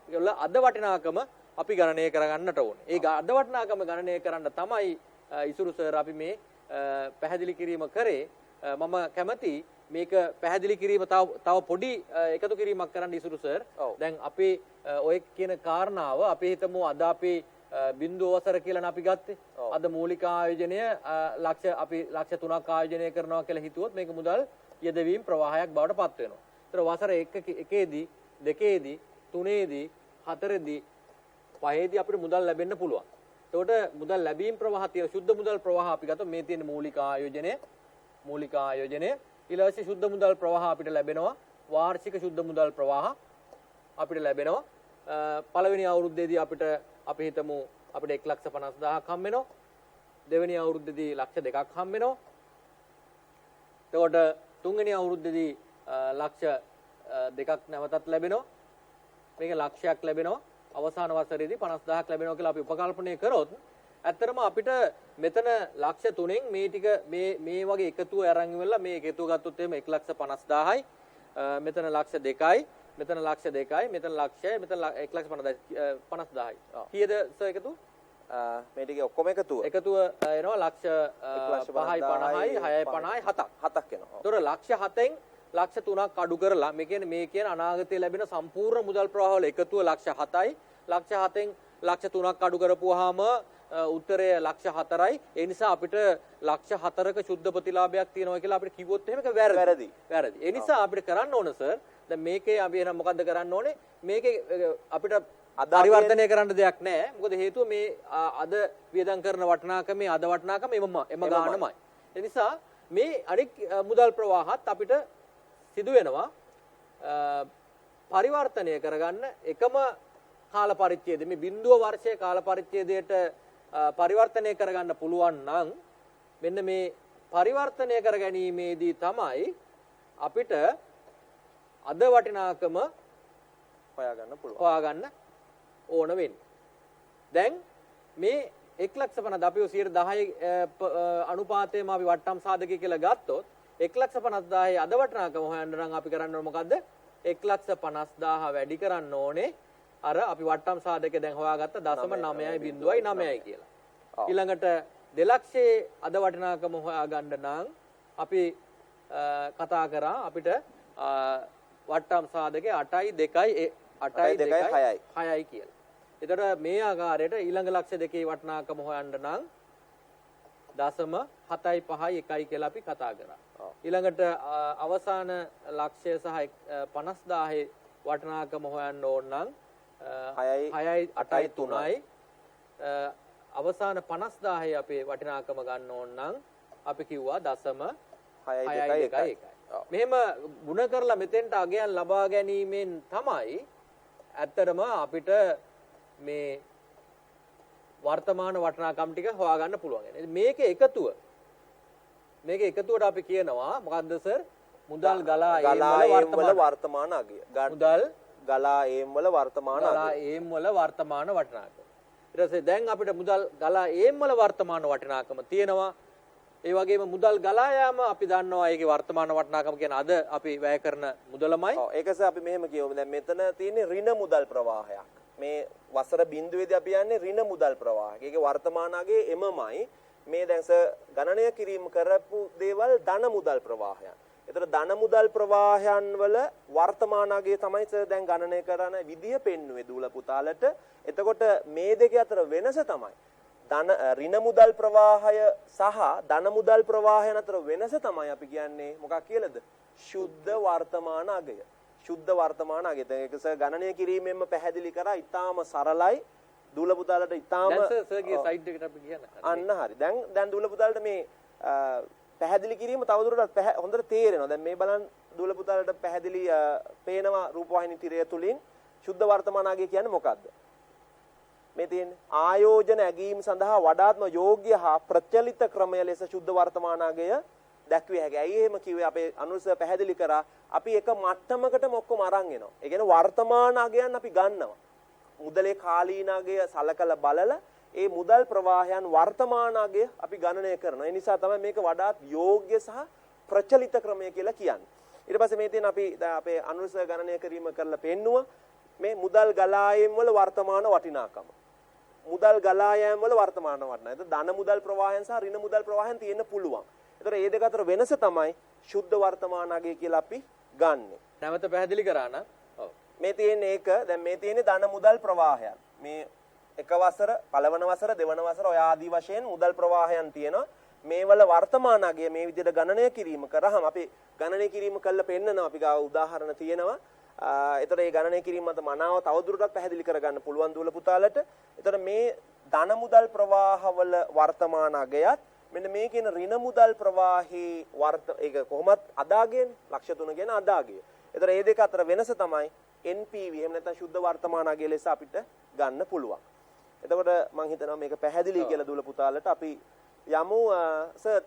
වල අද වටිනාකම අපි ගණනය කරගන්නට ඕනේ. ඒ අද වටිනාකම ගණනය කරන්න තමයි ඉසුරු සර් අපි මේ පැහැදිලි කිරීම කරේ. මම කැමති මේක පැහැදිලි කිරීම තව පොඩි එකතු කිරීමක් කරන්න ඉසුරු සර්. දැන් අපි ඔය කියන කාරණාව අපි හිතමු අද අපි බිඳුව වසර කියලා අපි ගත්තේ. අද මූලික ආයෝජනය ලක්ෂ 3ක් ආයෝජනය කරනවා කියලා හිතුවොත් මේක මුදල් යෙදවීම් ප්‍රවාහයක් බවට පත් වෙනවා. ඒතර වසර 1ේදී 2ේදී 3ේදී 4ේදී 5ේදී අපිට මුදල් ලැබෙන්න පුළුවන්. එතකොට මුදල් ලැබීම් ප්‍රවාහ තියෙන සුද්ධ මුදල් ප්‍රවාහ අපි ගත්තොත් මේ තියෙන මූලික ආයෝජනය ඊළඟට සුද්ධ මුදල් ප්‍රවාහ අපිට ලැබෙනවා. වාර්ෂික සුද්ධ මුදල් ප්‍රවාහ අපිට ලැබෙනවා. පළවෙනි අවුරුද්දේදී අපි හිතමු අපිට 1,50,000ක් හම්බ වෙනවා. දෙවෙනි අවුරුද්දේදී ලක්ෂ 2ක් හම්බ වෙනවා. එතකොට තුන්වෙනි අවුරුද්දේදී ලක්ෂ 2ක් නැවතත් ලැබෙනවා. මේක ලක්ෂයක් ලැබෙනවා. අවසාන වසරේදී 50,000ක් ලැබෙනවා කියලා අපි උපකල්පනය කරොත් ඇත්තටම අපිට මෙතන ලක්ෂ 3න් මේ ටික මේ වගේ එකතුව අරන් ඉවරලා මේ එකතුව ගත්තොත් එහෙම 1,50,000යි. මෙතන ලක්ෂ 2යි. මෙතන ලක්ෂ 2යි. මෙතන ලක්ෂයයි. මෙතන 1,50,000යි. කීයද සර් එකතු? මේ ටිකේ ඔක්කොම එකතුව එනවා ලක්ෂ 5යි 50යි 6යි 50යි 7ක් එනවා. ඒතොර ලක්ෂ 7න් ලක්ෂ 3ක් අඩු කරලා මේ කියන්නේ අනාගතයේ ලැබෙන සම්පූර්ණ මුදල් ප්‍රවාහ වල එකතුව ලක්ෂ 7යි. ලක්ෂ 7න් ලක්ෂ 3ක් අඩු කරපුවාම උත්තරය ලක්ෂ 4යි. ඒ නිසා අපිට ලක්ෂ 4ක සුද්ධ ප්‍රතිලාභයක් තියෙනවා කියලා අපිට කිව්වොත් එහෙම ඒක වැරදි. ඒ නිසා අපිට කරන්න ඕන සර් දැන් මේකේ අපි එහෙනම් මොකද්ද කරන්න ඕනේ? මේකේ අපිට පරිවර්තනය කරන්න දෙයක් නැහැ. මොකද හේතුව මේ අද වියදම් කරන වටිනාකමේ අද වටිනාකම එම ගානමයි. ඒ නිසා මේ අනික් මුදල් ප්‍රවාහත් අපිට සිදු වෙනවා පරිවර්තනය කරගන්න එකම කාල පරිච්ඡේදය මේ බිඳුව වර්ෂයේ කාල පරිච්ඡේදයට පරිවර්තනය කරගන්න පුළුවන් නම් මෙන්න මේ පරිවර්තනය කර ගැනීමේදී තමයි අපිට අද වටිනාකම හොයාගන්න ඕන වෙන්නේ. දැන් මේ 1,50,000 අපි 10% අනුපාතයම අපි වට්ටම් සාධකය කියලා ගත්තොත් 1,50,000 අද වටිනාකම හොයන්න නම් අපි කරන්න ඕන මොකද්ද? 1,50,000 වැඩි කරන්න ඕනේ අර අපි වට්ටම් සාධකය දැන් හොයාගත්ත 0.9.9යි කියලා. ඊළඟට 2,00,000 අද වටිනාකම හොයාගන්න නම් අපි කතා කරා අපිට වට්ටම් සාධකයේ 8.2යි කියලා. එතකොට මේ ආකාරයට ඊළඟ ලක්ෂ දෙකේ වටිනාකම හොයන්න නම් 0.751යි කියලා අපි කතා කරා. ඊළඟට අවසාන ලක්ෂය සහ 50,000 වටිනාකම හොයන්න ඕන නම් 6.8.3යි. අවසාන 50,000 අපේ වටිනාකම ගන්න ඕන නම් අපි කිව්වා 0.621යි. මෙහෙම ගුණ කරලා මෙතෙන්ට අගයන් ලබා ගැනීමෙන් තමයි ඇත්තටම අපිට මේ වර්තමාන වටිනාකම් ටික හොයාගන්න පුළුවන්. මේක එකතුවට අපි කියනවා මොකද්ද සර්? මුදල් ගලා ඒම් වල වර්තමාන අගය. මුදල් ගලා ඒම් වල වර්තමාන වටිනාකම. ඊට පස්සේ දැන් අපිට මුදල් ගලා ඒම් වල වර්තමාන වටිනාකම තියෙනවා. ඒ වගේම මුදල් ගලා යාම අපි දන්නවා ඒකේ වර්තමාන වටිනාකම කියන අද අපි වැය කරන මුදලමයි. ඔව් ඒකස අපි මෙහෙම කියමු. දැන් මෙතන තියෙන්නේ ඍණ මුදල් ප්‍රවාහයක්. මේ වසර බිඳුවේදී අපි යන්නේ ඍණ මුදල් ප්‍රවාහයක. ඒකේ වර්තමාන අගයේ එමමයි. මේ දැන් ගණනය කිරීම කරපු දේවල් ධන මුදල් ප්‍රවාහයන්. ඒතර ධන මුදල් ප්‍රවාහයන් වල වර්තමාන අගය තමයි දැන් ගණනය කරන විදිය පෙන්වුවේ දූල පුතාලට. එතකොට මේ දෙක අතර වෙනස තමයි ඍණ මුදල් ප්‍රවාහය සහ ධන මුදල් ප්‍රවාහයන් අතර වෙනස තමයි අපි කියන්නේ මොකක් කියලාද? සුද්ධ වර්තමාන අගය. සුද්ධ වර්තමාන අගය. දැන් ඒක ගණනය කිරීමෙන්ම පැහැදිලි කරා. ඊටාම සරලයි. දූල පුතාලට ඊටාම දැන් සර්ගේ සයිඩ් එකට අපි කියන්න. අන්න හරි. දැන් දූල පුතාලට මේ පැහැදිලි කිරීම තවදුරටත් හොඳට තේරෙනවා. දැන් මේ බලන්න දූල පුතාලට පැහැදිලි පේනවා රූපවාහිනී තිරය තුලින් සුද්ධ වර්තමාන අගය කියන්නේ මොකක්ද? මේ තියෙන්නේ ආයෝජන ඇගීම් සඳහා වඩාත්ම යෝග්‍ය හා ප්‍රචලිත ක්‍රමය ලෙස සුද්ධ වර්තමාන අගය දැක්විය හැකියි. ඇයි එහෙම කිව්වේ? අපේ අනුසය පැහැදිලි කරා අපි එක මට්ටමකටම ඔක්කොම අරන් එනවා. ඒ කියන්නේ වර්තමාන අගයන් අපි ගන්නවා. මුදලේ කාලීන අගය සලකලා බලලා ඒ මුදල් ප්‍රවාහයන් වර්තමාන අගය අපි ගණනය කරනවා. ඒ නිසා තමයි මේක වඩාත් යෝග්‍ය සහ ප්‍රචලිත ක්‍රමය කියලා කියන්නේ. ඊට පස්සේ මේ තියෙන අපි අපේ අනුසය ගණනය කිරීම කරලා පෙන්නුවා මේ මුදල් ගලායම් වල වර්තමාන වටිනාකම. මුදල් ගලා යාම වල වර්තමාන වටිනාකම. ඒක ධන මුදල් ප්‍රවාහයන් සහ ඍණ මුදල් ප්‍රවාහයන් තියෙන්න පුළුවන්. ඒතර මේ දෙක අතර වෙනස තමයි සුද්ධ වර්තමාන අගය කියලා අපි ගන්නෙ. නැවත පැහැදිලි කරා නම් ඔව්. මේ තියෙන්නේ ඒක. දැන් මේ තියෙන්නේ ධන මුදල් ප්‍රවාහයන්. මේ එක වසර, පළවන වසර, දෙවන වසර ඔය ආදී වශයෙන් මුදල් ප්‍රවාහයන් තියෙනවා. මේ වල වර්තමාන අගය මේ විදිහට ගණනය කිරීම කරාම අපි ගණනය කිරීම කළා පෙන්නනවා. අපි ගාව උදාහරණ තියෙනවා. එතකොට මේ ගණනය කිරීම මත මනාව තවදුරටත් පැහැදිලි කරගන්න පුළුවන් දූල පුතාලට. එතකොට මේ ධන මුදල් ප්‍රවාහවල වර්තමාන අගයත් මෙන්න මේ කියන ඍණ මුදල් ප්‍රවාහී ඒක කොහොමත් අදාගයනේ ලක්ෂ 3 කියන අදාගය. එතකොට මේ දෙක අතර වෙනස තමයි NPV එහෙම නැත්නම් සුද්ධ වර්තමාන අගය ලෙස අපිට ගන්න පුළුවන්. එතකොට මම හිතනවා මේක පැහැදිලි කියලා දූල පුතාලට අපි යමු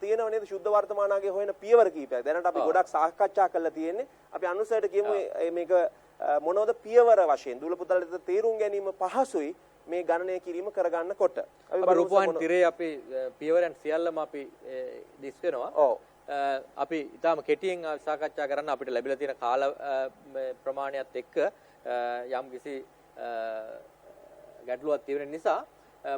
තියෙනව නේද සුද්ධ වර්තමාන අගය හොයන පියවර කීපයක්. දැනට අපි ගොඩක් සාකච්ඡා කරලා තියෙන්නේ. අපි අනුසයට කියමු මේක මොනවද පියවර වශයෙන් දූල පුතාලට තේරුම් ගැනීම පහසුයි මේ ගණනය කිරීම කරගන්නකොට. අපි රූපවාහිනී තිරේ අපි පියවරයන් සියල්ලම අපි දිස් වෙනවා. ඔව්. අපි ඊටාම කෙටියෙන් සාකච්ඡා කරන්න අපිට ලැබිලා තියෙන කාල ප්‍රමාණයත් එක්ක යම් කිසි ගැටලුවක් තියෙන නිසා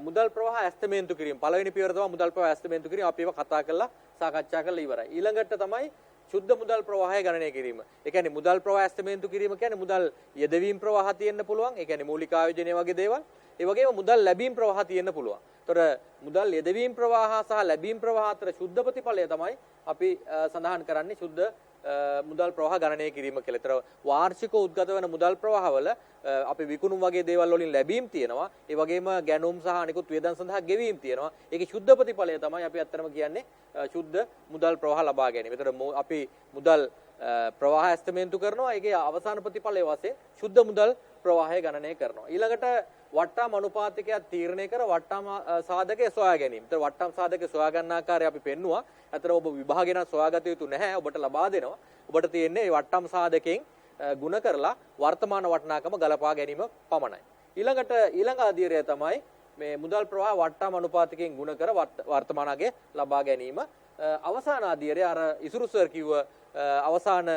මුදල් ප්‍රවාහ ඇස්තමේන්තු කිරීම පළවෙනි පියවර තමයි මුදල් ප්‍රවාහ ඇස්තමේන්තු කිරීම. අපි ඒවා කතා කරලා සාකච්ඡා කරලා ඉවරයි. ඊළඟට තමයි සුද්ධ මුදල් ප්‍රවාහය ගණනය කිරීම. ඒ කියන්නේ මුදල් ප්‍රවාහ ඇස්තමේන්තු කිරීම කියන්නේ මුදල් යෙදවීම් ප්‍රවාහ තියෙන්න පුළුවන්. ඒ කියන්නේ මූලික ආයෝජනය වගේ දේවල්. ඒ වගේම මුදල් ලැබීම් ප්‍රවාහ තියෙන්න පුළුවන්. ඒතර මුදල් යෙදවීම් ප්‍රවාහ සහ ලැබීම් ප්‍රවාහ අතර සුද්ධ ප්‍රතිඵලය තමයි අපි සඳහන් කරන්නේ සුද්ධ මුදල් ප්‍රවාහ ගණනය කිරීම කියලා. ඒතර වාර්ෂිකව උද්ගත වෙන මුදල් ප්‍රවාහවල අපි විකුණුම් වගේ දේවල් වලින් ලැබීම් තියෙනවා. ඒ වගේම ගැනුම් සහ අනිකුත් වියදම් සඳහා ගෙවීම් තියෙනවා. ඒකේ ශුද්ධ ප්‍රතිඵලය තමයි අපි අත්‍තරම කියන්නේ ශුද්ධ මුදල් ප්‍රවාහ ලබා ගැනීම. ඒතර අපි මුදල් ප්‍රවාහ ඇස්තමේන්තු කරනවා. ඒකේ අවසාන ප්‍රතිඵලය වශයෙන් ශුද්ධ මුදල් ප්‍රවාහය ගණනය කරනවා. ඊළඟට වට්ටම් අනුපාතිකයක් තීරණය කර වට්ටම් සාධකය සොයා ගැනීම. ඒතර වට්ටම් සාධකය සොයා ගන්න ආකාරය අපි පෙන්නුවා. අතන ඔබ විභාගෙන සොයාගත යුතු නැහැ. ඔබට ලබා දෙනවා. ඔබට තියෙන්නේ මේ වට්ටම් සාධකයෙන් ගුණ කරලා වර්තමාන වටිනාකම ගලපා ගැනීම පමණයි. ඊළඟ අධීරය තමයි මේ මුදල් ප්‍රවාහ වට්ටම් අනුපාතිකයෙන් ගුණ කර වර්තමානගේ ලබා ගැනීම. අවසාන අධීරය අර ඉසුරු සර් කිව්ව අවසාන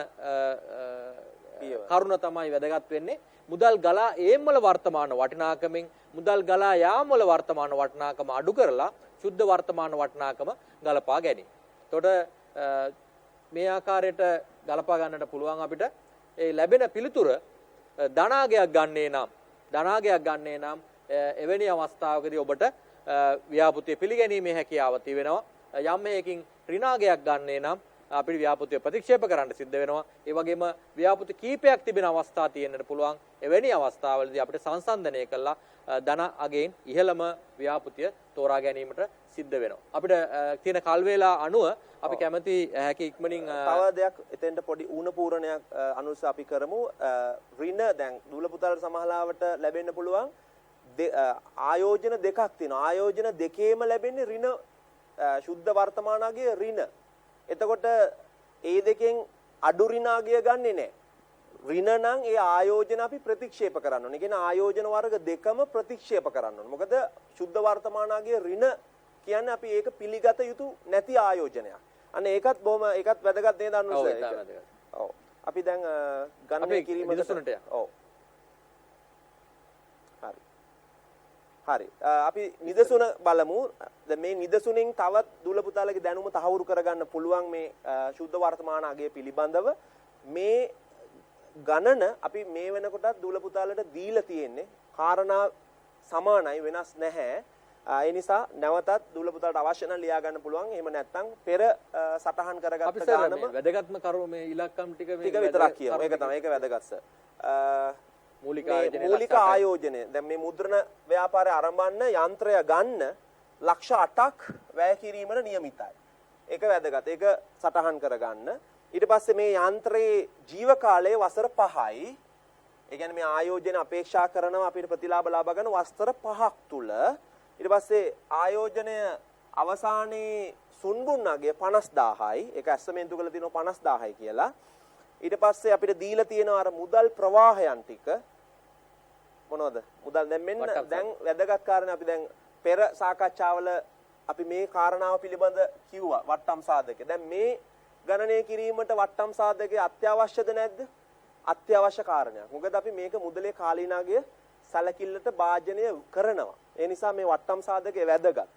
කරුණ තමයි වැදගත් වෙන්නේ. මුදල් ගලා ඒම් වල වර්තමාන වටිනාකමෙන් මුදල් ගලා යාම් වල වර්තමාන වටිනාකම අඩු කරලා සුද්ධ වර්තමාන වටිනාකම ගලපා ගැනීම. එතකොට මේ ආකාරයට ගලපා ගන්නට පුළුවන් අපිට ඒ ලැබෙන පිළිතුර ධනාගයක් ගන්නේ නම් එවැනි අවස්ථාවකදී ඔබට ව්‍යාපෘතිය පිළිගැනීමේ හැකියාව තිබෙනවා. යම් හේකින් ඍණාගයක් ගන්නේ නම් අපිට ව්‍යාපෘතිය ප්‍රතික්ෂේප කරන්න සිද්ධ වෙනවා. ඒ වගේම ව්‍යාපෘති කීපයක් තිබෙන අවස්ථා තියෙන්නට පුළුවන්. එවැනි අවස්ථාවලදී අපිට සංසන්දනය කළා ධන අගෙන් ඉහළම ව්‍යාපෘතිය තෝරා ගැනීමට සිද්ධ වෙනවා. අපිට තියෙන කල් වේලා අනුව අපි කැමති හැකි ඉක්මනින් තව දෙයක් එතෙන්ට පොඩි ඌණ පූරණයක් අනුස අපි කරමු. ඍණ දැන් දූල පුතාලට සමහරවට ලැබෙන්න පුළුවන් ආයෝජන දෙකක් තියෙනවා. ආයෝජන දෙකේම ලැබෙන්නේ ඍණ සුද්ධ වර්තමානගේ ඍණ. එතකොට ඒ දෙකෙන් අඩු ඍණාගය ගන්නෙ නැහැ. ඍණ නම් ඒ ආයෝජන අපි ප්‍රතික්ෂේප කරන්න ඕනේ. කියන ආයෝජන වර්ග දෙකම ප්‍රතික්ෂේප කරන්න ඕනේ. මොකද සුද්ධ වර්තමානගේ ඍණ කියන්නේ අපි ඒක පිළිගත යුතු නැති ආයෝජනයක්. අන්න ඒකත් වැදගත් නේද අනුසය? ඔව්. අපි දැන් ගණනය කිරීම නිදසුනට ඔව්. හරි. අපි නිදසුන බලමු. දැන් මේ නිදසුනෙන් තවත් දූල පුතාලගේ දැනුම තහවුරු කරගන්න පුළුවන් මේ සුද්ධ වර්තමාන අගය පිළිබඳව මේ ගණන අපි මේ වෙනකොටත් දූල පුතාලට දීලා තියෙන්නේ. කාරණා සමානයි, වෙනස් නැහැ. ඒ නිසා නැවතත් දූල පුතාලට අවශ්‍ය නම් ලියා ගන්න පුළුවන්. එහෙම නැත්නම් පෙර සටහන් කරගත්ත ගානම වැදගත්ම කරුණ මේ ඉලක්කම් ටික විතරක් කියමු. ඒක තමයි ඒක වැදගත් සර්. මූලික ආයෝජනය. දැන් මේ මුද්‍රණ ව්‍යාපාරය ආරම්භන්න යන්ත්‍රය ගන්න ලක්ෂ 8ක් වැය කිරීමට නියමිතයි. ඒක වැදගත්. ඒක සටහන් කරගන්න. ඊට පස්සේ මේ යන්ත්‍රයේ ජීව කාලය වසර 5යි. ඒ කියන්නේ මේ ආයෝජන අපේක්ෂා කරනවා අපිට ප්‍රතිලාභ ලබා ගන්න වසර 5ක් තුල. ඊට පස්සේ ආයෝජනය අවසානයේ සුන්බුන්නගේ 50000යි. ඒක ඇස්සමෙන්තු කරලා තියෙනවා 50000යි කියලා. ඊට පස්සේ අපිට දීලා තියෙනවා අර මුදල් ප්‍රවාහයන් ටික මොනවද? මුදල් දැන් මෙන්න දැන් වැදගත් කාරණේ අපි දැන් පෙර සාකච්ඡාවල අපි මේ කාරණාව පිළිබඳ කිව්වා වට්ටම් සාධකය. දැන් මේ ගණනය කිරීමට වට්ටම් සාධකය අත්‍යවශ්‍යද නැද්ද? අත්‍යවශ්‍ය කාරණයක්. මොකද අපි මේක මුදලේ කාලීනාගය සැලකිල්ලට භාජනය කරනවා. ඒ නිසා මේ වට්ටම් සාධකය වැදගත්.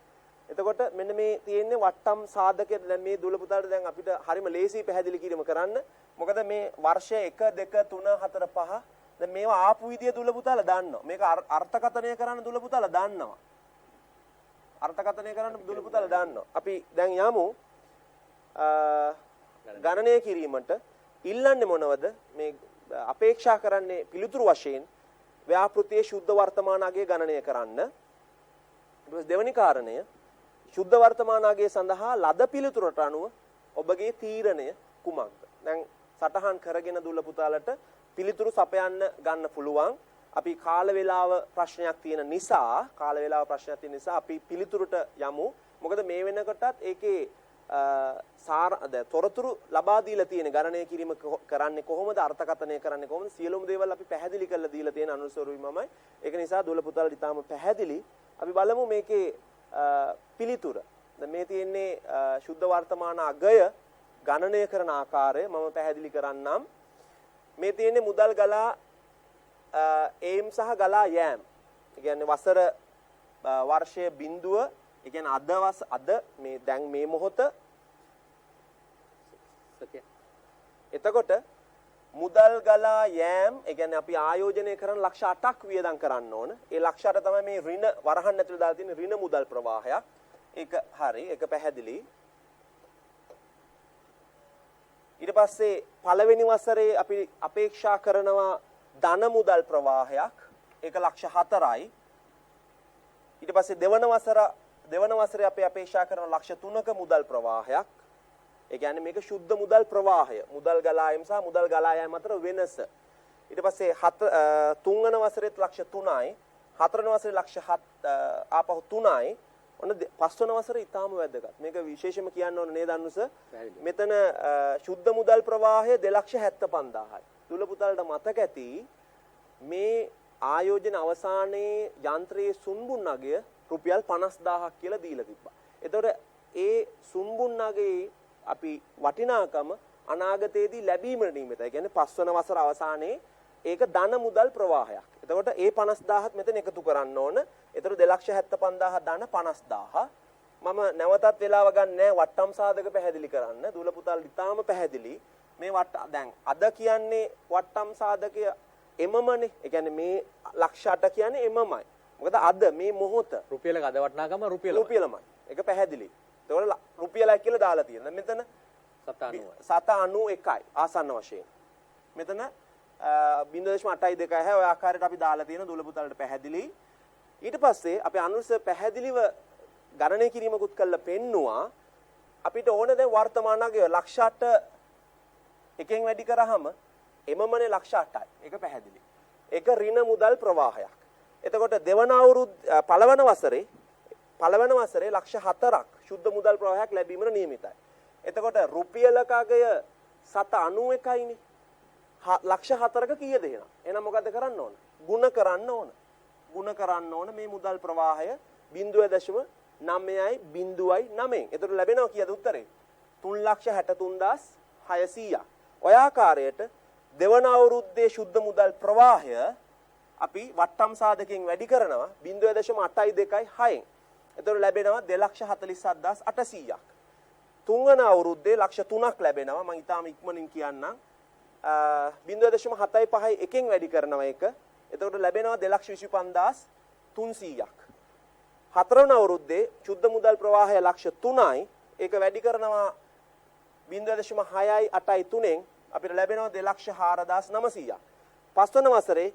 එතකොට මෙන්න මේ තියෙන්නේ වට්ටම් සාධකය. දැන් මේ දූල පුතාලට දැන් අපිට හරිම ලේසි පැහැදිලි කිරීම කරන්න. මොකද මේ වර්ෂය 1 2 3 4 5 දැන් මේවා ආපු විදිය දූල පුතාලා දන්නවා. මේක අර්ථකථනය කරන්න දූල පුතාලා දන්නවා. අර්ථකථනය කරන්න දූල පුතාලා දන්නවා. අපි දැන් යමු ගණනය කිරීමට ඉල්ලන්නේ මොනවද? මේ අපේක්ෂා කරන්නේ පිළිතුරු වශයෙන් ව්‍යාපෘතියේ සුද්ධ වර්තමාන අගය ගණනය කරන්න. ඊට දෙවෙනි කාරණය සුද්ධ වර්තමාන අගය සඳහා ලද පිළිතුරට අනුව ඔබගේ තීරණය කුමක්ද? දැන් සටහන් කරගෙන දුල පුතාලට පිළිතුරු සපයන්න ගන්න පුළුවන්. අපි කාල වේලාව ප්‍රශ්නයක් තියෙන නිසා අපි පිළිතුරට යමු. මොකද මේ වෙනකොටත් ඒකේ තොරතුරු ලබා දීලා තියෙන ගණනය කිරීම කරන්නේ කොහොමද, අර්ථකථනය කරන්නේ කොහොමද, සියලුම දේවල් අපි පැහැදිලි කරලා දීලා තියෙන අනුසරුයිමමයි. ඒක නිසා දුල පුතාලට ඊටාම පැහැදිලි. අපි බලමු මේකේ පිළිතුර. දැන් මේ තියෙන්නේ සුද්ධ වර්තමාන අගය ගණනය කරන ආකාරය මම පැහැදිලි කරන්නම්. මේ තියෙන්නේ මුදල් ගලා ඒම් සහ ගලා යෑම්. ඒ කියන්නේ වසර වර්ෂයේ බිඳුව, ඒ කියන්නේ අද මේ දැන් මේ මොහොත. එතකොට මුදල් ගලා යෑම්, ඒ කියන්නේ අපි ආයෝජනය කරන ලක්ෂ 8ක් වියදම් කරන්න ඕන. ඒ ලක්ෂ 8 තමයි මේ ඍණ වරහන් ඇතුළේ දාලා තියෙන ඍණ මුදල් ප්‍රවාහයක්. ඒක හරි, ඒක පැහැදිලි. ඊට පස්සේ පළවෙනි වසරේ අපි අපේක්ෂා කරනවා ධන මුදල් ප්‍රවාහයක් ඒක ලක්ෂ 4යි. ඊට පස්සේ දෙවන වසරේ අපි අපේක්ෂා කරන ලක්ෂ 3ක මුදල් ප්‍රවාහයක්. ඒ කියන්නේ මේක සුද්ධ මුදල් ප්‍රවාහය. මුදල් ගලායම සහ මුදල් ගලායම අතර වෙනස. ඊට පස්සේ තුන්වන වසරේත් ලක්ෂ 3යි. හතරවන වසරේ ලක්ෂ 7 ආපහු 3යි. ඔන්න පස්වන වසරේ ඊටාම වැදගත්. මේක විශේෂයෙන්ම කියන්න ඕන නේද අනුස? මෙතන සුද්ධ මුදල් ප්‍රවාහය 2,75,000යි. දුල පුතාලට මතක ඇති මේ ආයෝජන අවසානයේ යන්ත්‍රයේ සුන්බුන් නගය රුපියල් 50,000ක් කියලා දීලා තිබ්බා. එතකොට ඒ සුන්බුන් නගයේ අපි වටිනාකම අනාගතයේදී ලැබීමට නියමිතයි. ඒ කියන්නේ පස්වන වසර අවසානයේ ඒක ධන මුදල් ප්‍රවාහයක්. එතකොට ඒ 50,000ත් මෙතන එකතු කරන්න ඕන. එතකොට 2,75,000 ධන 50,000. මම නැවතත් වෙලාව ගන්න නැහැ වට්ටම් සාධක පැහැදිලි කරන්න. දුල පුතාල ඉතාලම පැහැදිලි. මේ දැන් අද කියන්නේ වට්ටම් සාධකය එමමනේ. ඒ කියන්නේ මේ ලක්ෂ 8 කියන්නේ එමමයි. මොකද අද මේ මොහොත රුපියලක අද වටනාකම රුපියලමයි. ඒක පැහැදිලි. ඒතකොට රුපියලයි කියලා දාලා තියෙනවා. මෙතන 791යි ආසන්න වශයෙන්. මෙතන 0.822 ඔය ආකාරයට අපි දාලා තියෙන දුල පුතාලට පැහැදිලි. ඊට පස්සේ අපි අනුස පැහැදිලිව ගණනය කිරීමකුත් කළා පෙන්නවා. අපිට ඕන දැන් වර්තමානයේ ලක්ෂ 8 එකෙන් වැඩි කරාම එමමනේ ලක්ෂ 8යි. ඒක පැහැදිලි. ඒක ඍණ මුදල් ප්‍රවාහයක්. එතකොට පළවන වසරේ ලක්ෂ 4ක් සුද්ධ මුදල් ප්‍රවාහයක් ලැබීමට නියමිතයි. එතකොට රුපියලක අගය 791යිනේ. ලක්ෂ 4ක කීයද එහෙනම්? එහෙනම් මොකද කරන්න ඕන? ಗುಣ කරන්න ඕන. ಗುಣ කරන්න ඕන මේ මුදල් ප්‍රවාහය 0.9යි 0.9. එතකොට ලැබෙනවා කීයද උත්තරේ? 3,63,600. ඔය ආකාරයට දෙවන අවුරුද්දේ සුද්ධ මුදල් ප්‍රවාහය අපි වට්ටම් සාධකයෙන් වැඩි කරනවා 0.826න්. එතකොට ලැබෙනවා 2,47,800ක්. තුන්වන අවුරුද්දේ ලක්ෂ 3ක් ලැබෙනවා. මම ඊටාම ඉක්මනින් කියන්නම්. 0.75 එකෙන් වැඩි කරනවා ඒක. එතකොට ලැබෙනවා 2,25,300ක්. හතරවන අවුරුද්දේ සුද්ධ මුදල් ප්‍රවාහය ලක්ෂ 3යි. ඒක වැඩි කරනවා 0.683න් අපිට ලැබෙනවා 2,04,900ක්. පස්වන වසරේ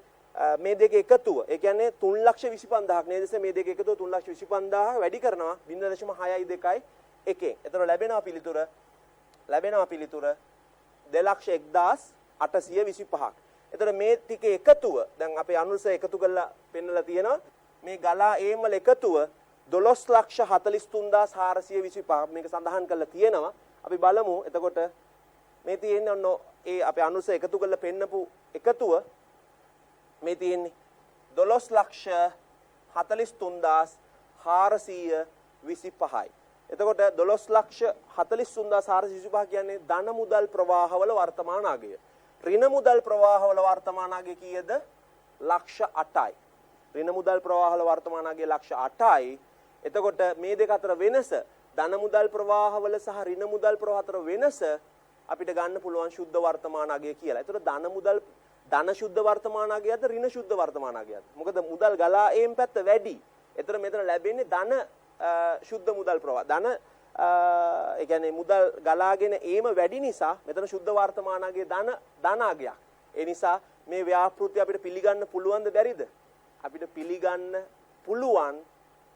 මේ දෙක එකතුව ඒ කියන්නේ 3,25,000ක් නේද? මේ දෙක එකතුව 3,25,000 වැඩි කරනවා 0.621යි එකෙන්. එතකොට ලැබෙනවා පිළිතුර 2,01,825ක්. එතකොට මේ ටික එකතුව දැන් අපේ අනුස එකතු කරලා පෙන්නලා තියෙනවා. මේ ගලා ඒම් වල එකතුව 12,43,425ක් මේක සඳහන් කරලා තියෙනවා. අපි බලමු එතකොට මේ තියෙන්නේ ඔන්න ඒ අපේ අනුස එකතු කරලා පෙන්නපු එකතුව මේ තියෙන්නේ 12,43,425යි. එතකොට 12,43,425 කියන්නේ ධන මුදල් ප්‍රවාහවල වර්තමාන අගය. ඍණ මුදල් ප්‍රවාහවල වර්තමාන අගය කීයද? ලක්ෂ 8යි. ඍණ මුදල් ප්‍රවාහවල වර්තමාන අගය ලක්ෂ 8යි. එතකොට මේ දෙක අතර වෙනස ධන මුදල් ප්‍රවාහවල සහ ඍණ මුදල් ප්‍රවාහ අතර වෙනස අපිට ගන්න පුළුවන් සුද්ධ වර්තමාන අගය කියලා. එතකොට ධන සුද්ධ වර්තමාන අගයද ඍණ සුද්ධ වර්තමාන අගයද? මොකද මුදල් ගලා ඒම් පැත්ත වැඩි. එතන මෙතන ලැබෙන්නේ ධන සුද්ධ මුදල් ප්‍රවාහ. ඒ කියන්නේ මුදල් ගලාගෙන ඒම වැඩි නිසා මෙතන සුද්ධ වර්තමාන අගය ධන අගයක්. ඒ නිසා මේ ව්‍යාපෘති අපිට පිළිගන්න පුළුවන්ද බැරිද? අපිට පිළිගන්න පුළුවන්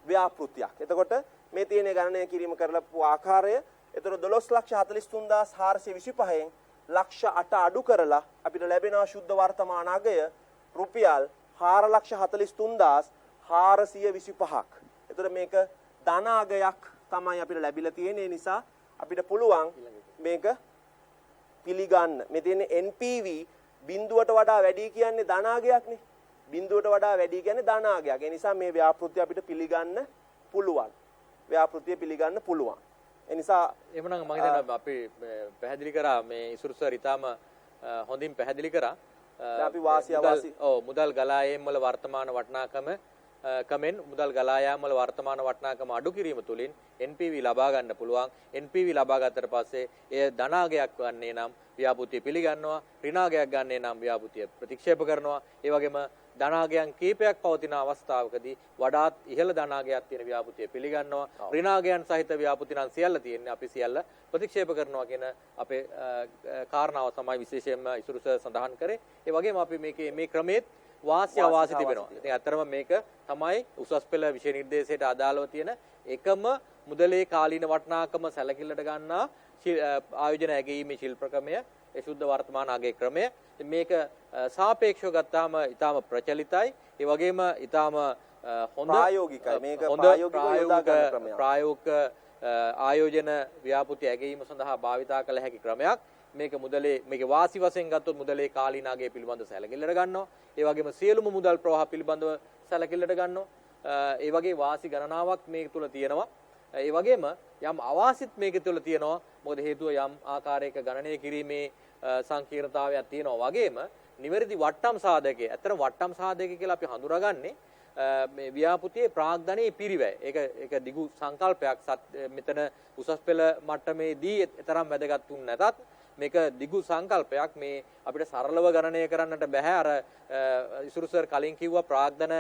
ව්‍යාපෘතියක්. එතකොට මේ තියෙන ගණනය කිරීම කරලපු ආකාරය එතකොට 12,43,425න් ලක්ෂ 8 අඩු කරලා අපිට ලැබෙනවා සුද්ධ වර්තමාන අගය රුපියල් 4,43,425ක්. එතකොට මේක ධන අගයක් තමයි අපිට ලැබිලා තියෙන්නේ. ඒ නිසා අපිට පුළුවන් මේක පිළිගන්න. මේ තියෙන්නේ NPV බිඳුවට වඩා වැඩි කියන්නේ ධන අගයක්නේ. බිඳුවට වඩා වැඩි කියන්නේ ධන අගයක්. ඒ නිසා මේ ව්‍යාපෘතිය අපිට පිළිගන්න පුළුවන්. ව්‍යාපෘතිය පිළිගන්න පුළුවන්. ඒ නිසා එhmenan මම හිතනවා අපි පැහැදිලි කරා මේ ඉසුරු සර් ඊටාම හොඳින් පැහැදිලි කරා. අපි වාසි මුදල් ගලා යාම වල වර්තමාන වටිනාකම කමෙන් මුදල් ගලා යාම වල වර්තමාන වටිනාකම අඩු කිරීම තුළින් NPV ලබා ගන්න පුළුවන්. NPV ලබා ගත්තට පස්සේ එය ධනාගයක් වන්නේ නම් ව්‍යාපෘතිය පිළිගන්නවා. ඍණාගයක් ගන්නේ නම් ව්‍යාපෘතිය ප්‍රතික්ෂේප කරනවා. ඒ වගේම ධනාගයන් කීපයක් පවතින අවස්ථාවකදී වඩාත් ඉහළ ධනාගයක් තියෙන ව්‍යාපෘතිය පිළිගන්නවා. ඍණාගයන් සහිත ව්‍යාපෘති නම් සියල්ල තියෙන්නේ අපි සියල්ල ප්‍රතික්ෂේප කරනවා කියන අපේ කාරණාව තමයි විශේෂයෙන්ම ඉසුරුස සඳහන් කරේ. ඒ වගේම අපි මේ ක්‍රමෙත් වාසි අවාසි තිබෙනවා. ඉතින් අතරම මේක තමයි උසස් පෙළ විෂය නිර්දේශයට අදාළව තියෙන එකම මුදලේ කාලීන වටිනාකම සැලකිල්ලට ගන්නා ආයෝජන ඇගීමේ ශිල්ප ක්‍රමය, ඒ සුද්ධ වර්තමාන අගය ක්‍රමය. මේක සාපේක්ෂව ගත්තාම ඊටාම ප්‍රචලිතයි. ඒ වගේම ඊටාම හොඳ ප්‍රායෝගිකයි. මේක ප්‍රායෝගිකව යොදා ගන්න ක්‍රමයක්. ප්‍රායෝගික ආයෝජන ව්‍යාපෘති ඇගීම සඳහා භාවිතා කළ හැකි ක්‍රමයක්. මේක වාසි වශයෙන් ගත්තොත් මුදලේ කාලීන අගය පිළිබඳව සැලකිල්ලට ගන්නවා. ඒ වගේම සියලුම මුදල් ප්‍රවාහ පිළිබඳව සැලකිල්ලට ගන්නවා. ඒ වගේ වාසි ගණනාවක් මේක තුල තියෙනවා. ඒ වගේම යම් අවාසිත් මේක තුල තියෙනවා. මොකද හේතුව යම් ආකාරයක ගණනය කිරීමේ සංකීර්ණතාවයක් තියෙනවා. වගේම නිවැරදි වට්ටම් සාධකය. ඇත්තට වට්ටම් සාධකය කියලා අපි හඳුනාගන්නේ මේ ව්‍යාපෘතියේ ප්‍රාග්ධනයේ පිරිවැය. ඒක දිගු සංකල්පයක්. මෙතන උසස් පෙළ මට්ටමේදී තරම් වැදගත් වුන් නැතත් මේක දිගු සංකල්පයක්. මේ අපිට සරලව ගණනය කරන්නට බෑ. අර ඉසුරු සර් කලින් කිව්වා ප්‍රාග්ධන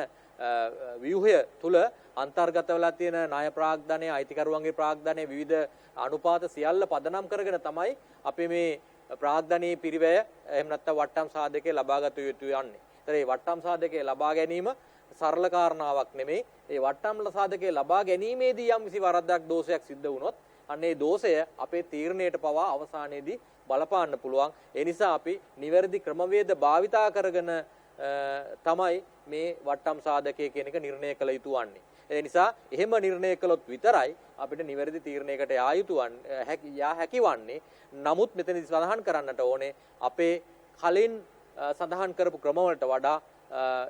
ව්‍යුහය තුල අන්තර්ගත වෙලා තියෙන ණය ප්‍රාග්ධනය, අයිතිකරුවන්ගේ ප්‍රාග්ධනය, විවිධ අනුපාත සියල්ල පදනම් කරගෙන තමයි අපි මේ ප්‍රාග්ධනයේ පිරිවැය එහෙම නැත්නම් වට්ටම් සාධකයේ ලබාගත යුතු යන්නේ. ඒතර මේ වට්ටම් සාධකයේ ලබා ගැනීම සරල කාරණාවක් නෙමෙයි. මේ වට්ටම් සාධකයේ ලබා ගැනීමේදී යම් කිසි වරදක් දෝෂයක් සිද්ධ වුණොත් අන්න ඒ දෝෂය අපේ තීරණයට පවා අවසානයේදී බලපාන්න පුළුවන්. ඒ නිසා අපි නිවැරදි ක්‍රමවේද භාවිතා කරගෙන තමයි මේ වට්ටම් සාධකයේ කියන එක නිර්ණය කළ යුතු වන්නේ. ඒ නිසා එහෙම නිර්ණය කළොත් විතරයි අපිට නිවැරදි තීරණයකට යා හැකිවන්නේ. නමුත් මෙතනදී සඳහන් කරන්නට ඕනේ අපේ කලින් සඳහන් කරපු ක්‍රමවලට වඩා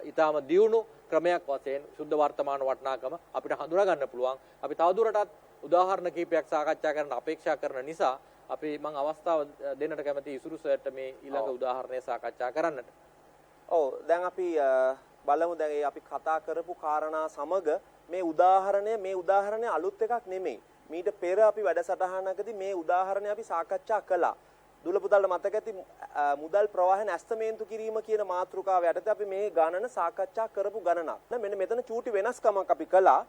ඊටාම දියුණු ක්‍රමයක් වශයෙන් සුද්ධ වර්තමාන වටිනාකම අපිට හඳුනා ගන්න පුළුවන්. අපි තවදුරටත් උදාහරණ කීපයක් සාකච්ඡා කරන්න අපේක්ෂා කරන නිසා මම අවස්ථාව දෙන්නට කැමති ඉසුරු සර්ට මේ ඊළඟ උදාහරණය සාකච්ඡා කරන්නට. ඔව් දැන් අපි බලමු දැන් අපි කතා කරපු කාරණා සමග මේ උදාහරණය අලුත් එකක් නෙමෙයි. මීට පෙර අපි වැඩසටහනකදී මේ උදාහරණය අපි සාකච්ඡා කළා. දුල පුතාලට මතක ඇති මුදල් ප්‍රවාහන ඇස්තමේන්තු කිරීම කියන මාතෘකාව යටතේ අපි මේ ගණන සාකච්ඡා කරපු ගණනක්. මෙන්න මෙතන චූටි වෙනස්කමක් අපි කළා.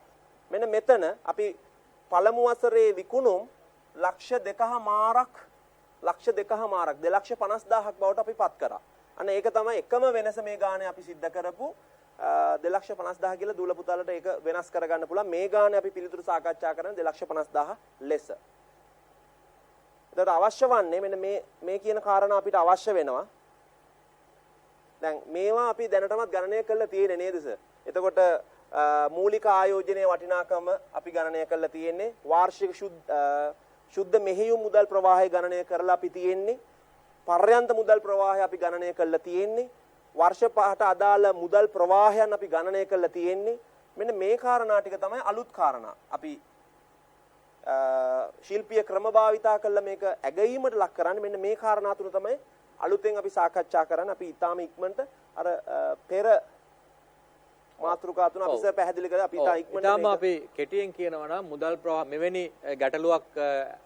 මෙන්න මෙතන අපි පළමු වසරේ විකුණුම් ලක්ෂ 2,50,000ක් බවට අපි පත් කරා. අන්න ඒක තමයි එකම වෙනස මේ ගානේ අපි සිද්ධ කරපු 2,50,000 කියලා දුල පුතාලට ඒක වෙනස් කරගන්න පුළුවන්. මේ ගානේ අපි පිළිතුරු සාකච්ඡා කරන 2,50,000 ලෙස. ඒකට අවශ්‍ය වන්නේ මෙන්න මේ කියන කාරණා අපිට අවශ්‍ය වෙනවා. දැන් මේවා අපි දැනටමත් ගණනය කරලා තියෙන්නේ නේද සර්? එතකොට මූලික ආයෝජනයේ වටිනාකම අපි ගණනය කරලා තියෙන්නේ. වාර්ෂික ශුද්ධ මෙහෙයුම් මුදල් ප්‍රවාහය ගණනය කරලා අපි තියෙන්නේ. පර්යන්ත මුදල් ප්‍රවාහය අපි ගණනය කරලා තියෙන්නේ. වර්ෂ 5ට අදාළ මුදල් ප්‍රවාහයන් අපි ගණනය කරලා තියෙන්නේ. මෙන්න මේ කාරණා ටික තමයි අලුත් කාරණා. අපි ශිල්පීය ක්‍රම භාවිතා කළා මේක ඇගීමට ලක් කරන්නේ. මෙන්න මේ කාරණා තුන තමයි අලුතෙන් අපි සාකච්ඡා කරන්නේ. අපි ඊටාම ඉක්මනට අර පෙර මාතෘකා තුන අපි පැහැදිලි කරලා අපි ඊටාම අපි කෙටියෙන් කියනවා නම් මුදල් ප්‍රවාහ මෙවැනි ගැටලුවක්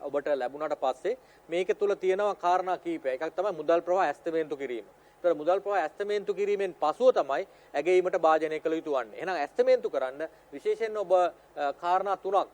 ඔබට ලැබුණාට පස්සේ මේක තුල තියෙනවා කාරණා කීපයක්. එකක් තමයි මුදල් ප්‍රවාහ ඇස්තමේන්තු කිරීම. ඒතර මුදල් ප්‍රවාහ ඇස්තමේන්තු කිරීමෙන් පසුව තමයි ඇගීමට භාජනය කළ යුතු වන්නේ. එහෙනම් ඇස්තමේන්තු කරන්න විශේෂයෙන් ඔබ කාරණා තුනක්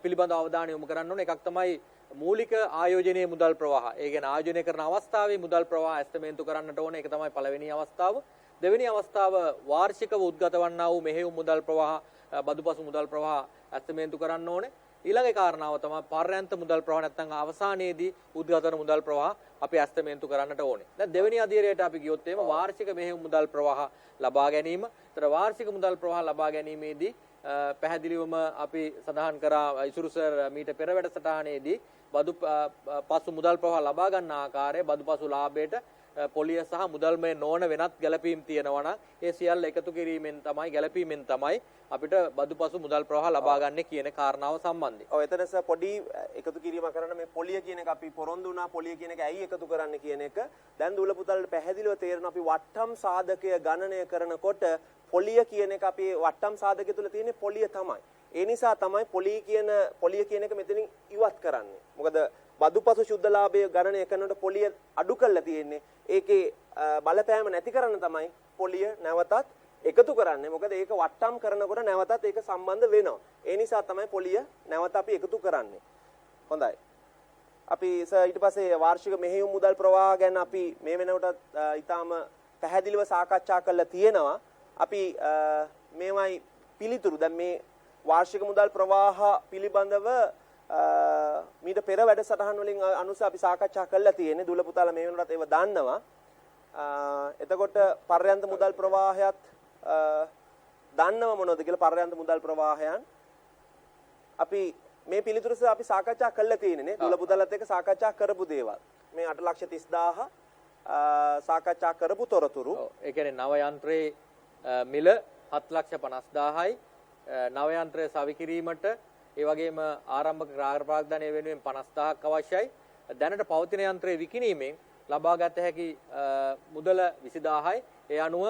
පිළිබඳ අවධානය යොමු කරන්න ඕනේ. එකක් තමයි මූලික ආයෝජනයේ මුදල් ප්‍රවාහ. ඒ කියන්නේ ආයෝජනය කරන අවස්ථාවේ මුදල් ප්‍රවාහ ඇස්තමේන්තු කරන්නට ඕනේ. ඒක තමයි පළවෙනි අවස්ථාව. දෙවෙනි අවස්ථාව වාර්ෂිකව උද්ගත වන්නා වූ මෙහෙයුම් මුදල් ප්‍රවාහ, බදුපසු මුදල් ප්‍රවාහ ඇස්තමේන්තු කරන්න ඕනේ. ඊළඟ කාරණාව තමයි පර්යන්ත මුදල් ප්‍රවාහ නැත්නම් අවසානයේදී උද්ගත වන මුදල් ප්‍රවාහ අපි ඇස්තමේන්තු කරන්නට ඕනේ. දැන් දෙවෙනි අධීරයට අපි ගියොත් එහෙම වාර්ෂික මෙහෙයුම් මුදල් ප්‍රවාහ ලබා ගැනීම. ඒතර වාර්ෂික මුදල් ප්‍රවාහ ලබා ගැනීමේදී පැහැදිලිවම අපි සඳහන් කරා ඉසුරු සර් මීට පෙර වැඩසටහනේදී බදුපසු මුදල් ප්‍රවාහ ලබා ගන්න ආකාරය, බදුපසු ලාභයට පොලිය සහ මුදල්මය නොවන වෙනත් ගැළපීම් තියෙනවා නම් ඒ සියල්ල එකතු කිරීමෙන් තමයි ගැළපීමෙන් තමයි අපිට බදුපසු මුදල් ප්‍රවාහ ලබා ගන්න කියන කාරණාව සම්බන්ධයෙන්. ඔව් එතනස පොඩි එකතු කිරීමක් කරන මේ පොලිය කියන එක අපි පොරොන්දු වුණා. පොලිය කියන එක ඇයි එකතු කරන්න කියන එක දැන් දුල පුතාලට පැහැදිලිව තේරෙනවා. අපි වට්ටම් සාධකය ගණනය කරනකොට පොලිය කියන එක අපි වට්ටම් සාධකය තුල තියෙන පොලිය තමයි. ඒ නිසා තමයි පොලිය කියන එක මෙතනින් ඉවත් කරන්නේ. මොකද බදුපසු ශුද්ධ ලාභය ගණනය කරනකොට පොලිය අඩු කරලා තියෙන්නේ. ඒකේ බලපෑම නැති කරන්න තමයි පොලිය නැවතත් එකතු කරන්නේ. මොකද ඒක වට්ටම් කරනකොට නැවතත් ඒක සම්බන්ධ වෙනවා. ඒ නිසා තමයි පොලිය නැවත අපි එකතු කරන්නේ. හොඳයි. අපි ඊට පස්සේ වාර්ෂික මෙහෙයුම් මුදල් ප්‍රවාහ ගැන අපි මේ වෙනකොට ඊටාම පැහැදිලිව සාකච්ඡා කරලා තියෙනවා. අපි මේවයි පිළිතුරු දැන් මේ වාර්ෂික මුදල් ප්‍රවාහ පිළිබඳව මීට පෙර වැඩසටහන් වලින් අනුස අපි සාකච්ඡා කරලා තියෙන්නේ. දුල පුතාලා මේ වෙනකොටත් ඒව දන්නවා. එතකොට පර්යන්ත මුදල් ප්‍රවාහයත් දන්නව මොනවද කියලා පර්යන්ත මුදල් ප්‍රවාහයන් අපි මේ පිළිතුරස අපි සාකච්ඡා කරලා තියෙන්නේ නේ. දුල පුතාලත් එක්ක සාකච්ඡා කරපු දේවල්. මේ 8,30,000 සාකච්ඡා කරපු තොරතුරු. ඒ කියන්නේ නව යන්ත්‍රයේ මිල 7,50,000යි. නව යන්ත්‍රය සවි කිරීමට ඒ වගේම ආරම්භක ග්‍රාහක ප්‍රාග්ධනය වෙනුවෙන් 50,000ක් අවශ්‍යයි. දැනට පවතින යන්ත්‍රයේ විකිණීමෙන් ලබාගත හැකි මුදල 20,000යි. ඒ අනුව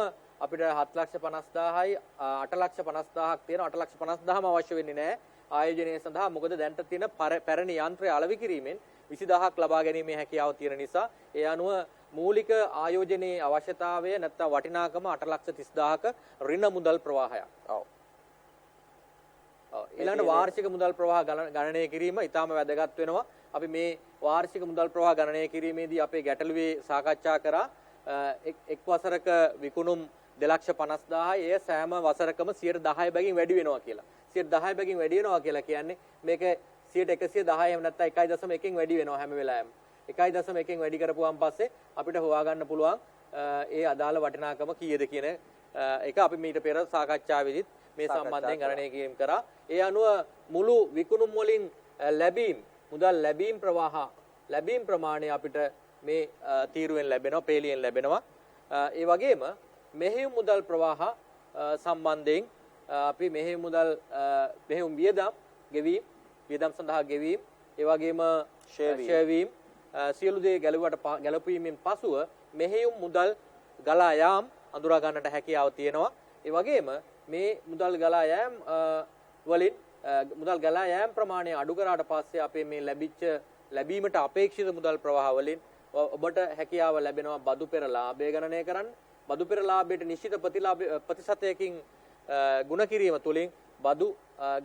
අපිට 7,50,000යි 8,50,000ක් තියෙන 8,50,000ම අවශ්‍ය වෙන්නේ නැහැ ආයෝජනය සඳහා. මොකද දැනට තියෙන පැරණි යන්ත්‍රය අලෙවි කිරීමෙන් 20,000ක් ලබා ගැනීමේ හැකියාව තියෙන නිසා ඒ අනුව මූලික ආයෝජනයේ අවශ්‍යතාවය නැත්නම් වටිනාකම 8,30,000ක ඍණ මුදල් ප්‍රවාහයක්. ඔව්. ඊළඟ වාර්ෂික මුදල් ප්‍රවාහ ගණනය කිරීම ඉතාම වැදගත් වෙනවා. අපි මේ වාර්ෂික මුදල් ප්‍රවාහ ගණනය කිරීමේදී අපේ ගැටලුවේ සාකච්ඡා කරා එක් වසරක විකුණුම් 2,50,000යි. එය සෑම වසරකම 10% බැගින් වැඩි වෙනවා කියලා. 10% බැගින් වැඩි වෙනවා කියලා කියන්නේ මේක 110 එහෙම නැත්නම් 1.1කින් වැඩි වෙනවා හැම වෙලාවෙම. 1.1කින් වැඩි කරපුවාන් පස්සේ අපිට හොයාගන්න පුළුවන් ඒ අදාළ වටිනාකම කීයද කියන එක අපි මීට පෙර සාකච්ඡාවේදීත් මේ සම්බන්ධයෙන් ගණනය කිරීම කරා. ඒ අනුව මුළු විකුණුම් වලින් ලැබීම් මුදල් ලැබීම් ප්‍රමාණය අපිට මේ තීරුවෙන් ලැබෙනවා, පේලියෙන් ලැබෙනවා. ඒ වගේම මෙහෙයුම් මුදල් ප්‍රවාහ සම්බන්ධයෙන් අපි මෙහෙයුම් වියදම් සඳහා ගෙවීම්, ඒ වගේම ෂෙයාවීම් සියලු දේ ගැලපීමෙන් පසුව මෙහෙයුම් මුදල් ගලා යාම් අඳුරා ගන්නට හැකියාව තියෙනවා. ඒ වගේම මේ මුදල් ගලා යාම් වලින් මුදල් ගලා යාම් ප්‍රමාණය අඩු කරාට පස්සේ අපේ මේ ලැබීමට අපේක්ෂිත මුදල් ප්‍රවාහ වලින් ඔබට හැකියාව ලැබෙනවා බදු පෙර ලාභය ගණනය කරන්න. බදු පෙර ලාභයට නිශ්චිත ප්‍රතිශතයකින් ගුණ කිරීම තුළින් බදු